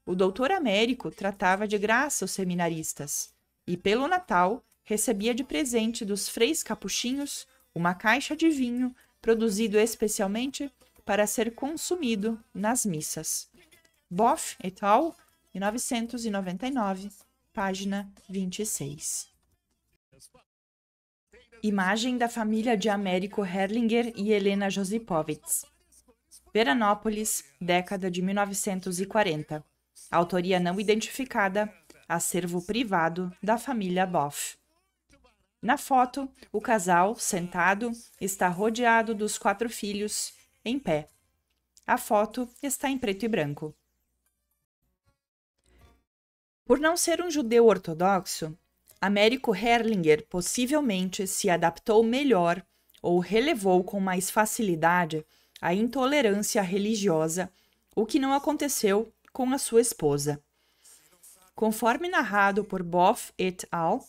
O doutor Américo tratava de graça os seminaristas e, pelo Natal, recebia de presente dos freis capuchinhos uma caixa de vinho produzido especialmente para ser consumido nas missas. Boff et al., 1999, página 26. Imagem da família de Américo Herrlinger e Helena Josipovits. Veranópolis, década de 1940. Autoria não identificada, acervo privado da família Boff. Na foto, o casal, sentado, está rodeado dos 4 filhos, em pé. A foto está em preto e branco. Por não ser um judeu ortodoxo, Américo Herrlinger possivelmente se adaptou melhor ou relevou com mais facilidade a intolerância religiosa, o que não aconteceu com a sua esposa. Conforme narrado por Boff et al.,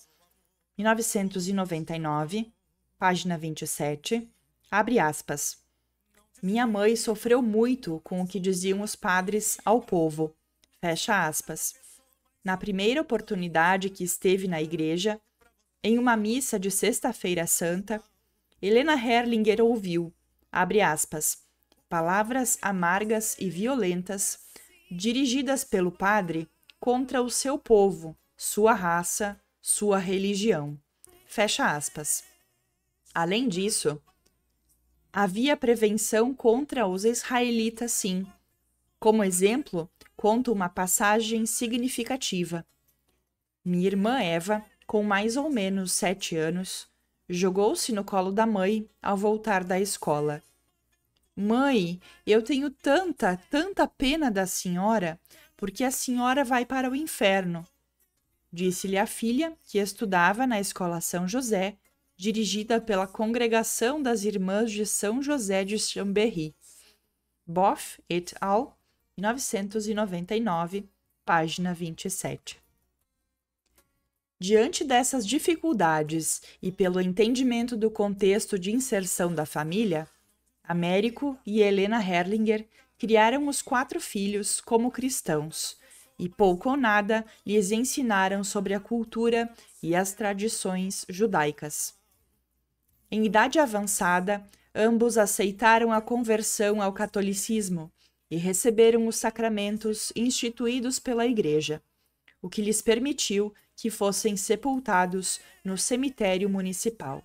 1999, página 27, abre aspas. Minha mãe sofreu muito com o que diziam os padres ao povo, fecha aspas. Na primeira oportunidade que esteve na igreja, em uma missa de Sexta-feira Santa, Helena Herrlinger ouviu, abre aspas, palavras amargas e violentas dirigidas pelo padre contra o seu povo, sua raça, sua religião. Fecha aspas. Além disso, havia prevenção contra os israelitas, sim. Como exemplo, conto uma passagem significativa. Minha irmã Eva, com mais ou menos 7 anos, jogou-se no colo da mãe ao voltar da escola. Mãe, eu tenho tanta pena da senhora, porque a senhora vai para o inferno. Disse-lhe a filha, que estudava na Escola São José, dirigida pela Congregação das Irmãs de São José de Chambéry. Boff et al., 1999, página 27. Diante dessas dificuldades e pelo entendimento do contexto de inserção da família, Américo e Helena Herrlinger criaram os 4 filhos como cristãos e pouco ou nada lhes ensinaram sobre a cultura e as tradições judaicas. Em idade avançada, ambos aceitaram a conversão ao catolicismo e receberam os sacramentos instituídos pela Igreja, o que lhes permitiu que fossem sepultados no cemitério municipal.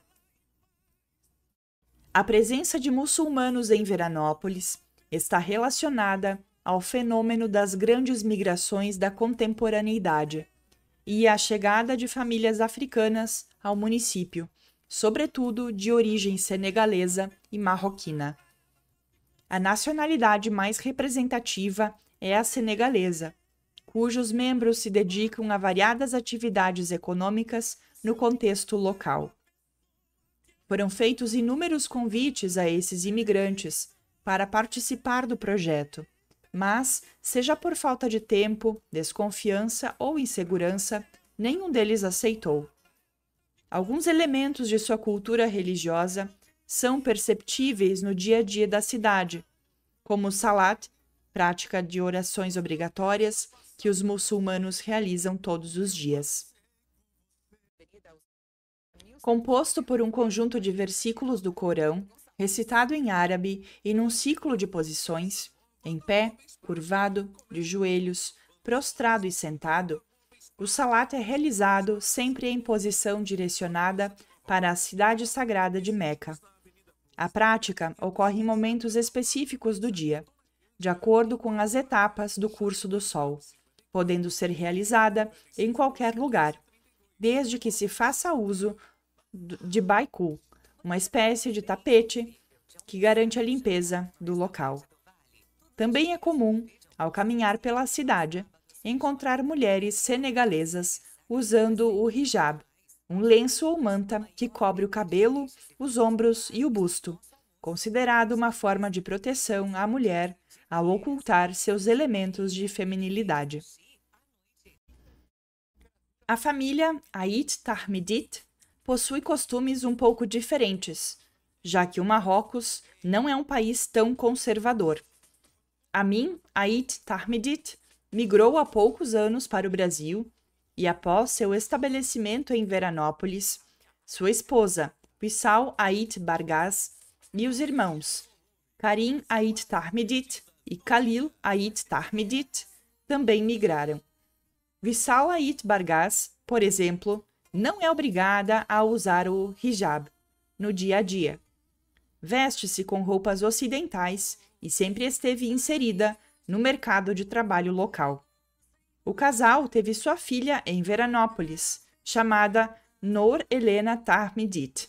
A presença de muçulmanos em Veranópolis está relacionada ao fenômeno das grandes migrações da contemporaneidade e à chegada de famílias africanas ao município, sobretudo de origem senegalesa e marroquina. A nacionalidade mais representativa é a senegalesa, cujos membros se dedicam a variadas atividades econômicas no contexto local. Foram feitos inúmeros convites a esses imigrantes para participar do projeto, mas, seja por falta de tempo, desconfiança ou insegurança, nenhum deles aceitou. Alguns elementos de sua cultura religiosa são perceptíveis no dia a dia da cidade, como o salat, prática de orações obrigatórias que os muçulmanos realizam todos os dias. Composto por um conjunto de versículos do Corão, recitado em árabe e num ciclo de posições, em pé, curvado, de joelhos, prostrado e sentado, o salat é realizado sempre em posição direcionada para a cidade sagrada de Meca. A prática ocorre em momentos específicos do dia, de acordo com as etapas do curso do sol, podendo ser realizada em qualquer lugar, desde que se faça uso de baikul, uma espécie de tapete que garante a limpeza do local. Também é comum, ao caminhar pela cidade, encontrar mulheres senegalesas usando o hijab, um lenço ou manta que cobre o cabelo, os ombros e o busto, considerado uma forma de proteção à mulher ao ocultar seus elementos de feminilidade. A família Ait Tahmidit possui costumes um pouco diferentes, já que o Marrocos não é um país tão conservador. Amin Ait Tahmidit migrou há poucos anos para o Brasil e, após seu estabelecimento em Veranópolis, sua esposa, Wissal Ait Bargaz, e os irmãos Karim Ait Tahmidit e Khalil Ait Tahmidit também migraram. Wissal Ait Bargaz, por exemplo, não é obrigada a usar o hijab no dia a dia. Veste-se com roupas ocidentais e sempre esteve inserida no mercado de trabalho local. O casal teve sua filha em Veranópolis, chamada Noor Helena Tahmidit,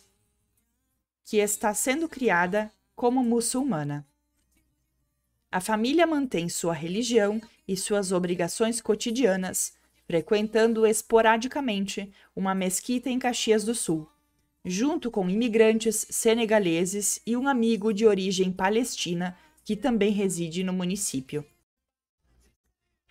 que está sendo criada como muçulmana. A família mantém sua religião e suas obrigações cotidianas, frequentando esporadicamente uma mesquita em Caxias do Sul, junto com imigrantes senegaleses e um amigo de origem palestina que também reside no município.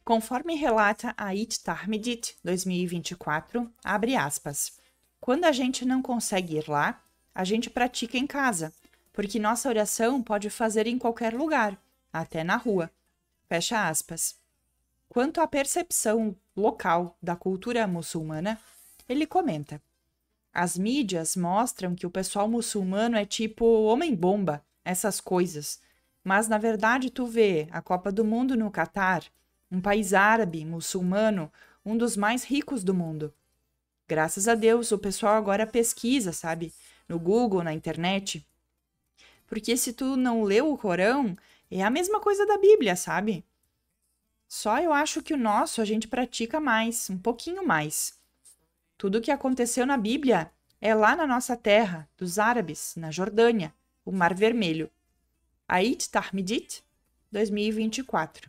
Conforme relata a Ait Tahmidit 2024, abre aspas, quando a gente não consegue ir lá, a gente pratica em casa, porque nossa oração pode fazer em qualquer lugar, até na rua. Fecha aspas. Quanto à percepção local da cultura muçulmana, ele comenta: as mídias mostram que o pessoal muçulmano é tipo homem-bomba, essas coisas. Mas, na verdade, tu vê a Copa do Mundo no Catar, um país árabe, muçulmano, um dos mais ricos do mundo. Graças a Deus, o pessoal agora pesquisa, sabe? No Google, na internet. Porque se tu não leu o Corão, é a mesma coisa da Bíblia, sabe? Só eu acho que o nosso a gente pratica mais, um pouquinho mais. Tudo o que aconteceu na Bíblia é lá na nossa terra, dos árabes, na Jordânia, o Mar Vermelho. Ait Tahmidit, 2024.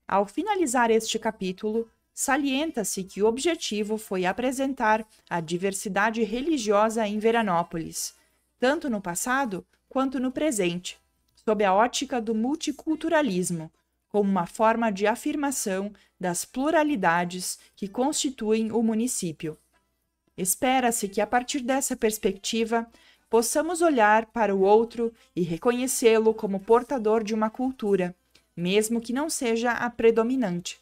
Ao finalizar este capítulo, salienta-se que o objetivo foi apresentar a diversidade religiosa em Veranópolis, tanto no passado quanto no presente, sob a ótica do multiculturalismo, como uma forma de afirmação das pluralidades que constituem o município. Espera-se que, a partir dessa perspectiva, possamos olhar para o outro e reconhecê-lo como portador de uma cultura, mesmo que não seja a predominante.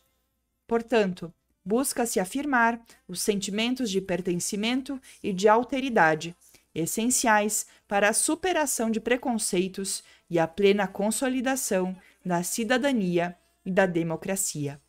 Portanto, busca-se afirmar os sentimentos de pertencimento e de alteridade, essenciais para a superação de preconceitos e a plena consolidação da cidadania e da democracia.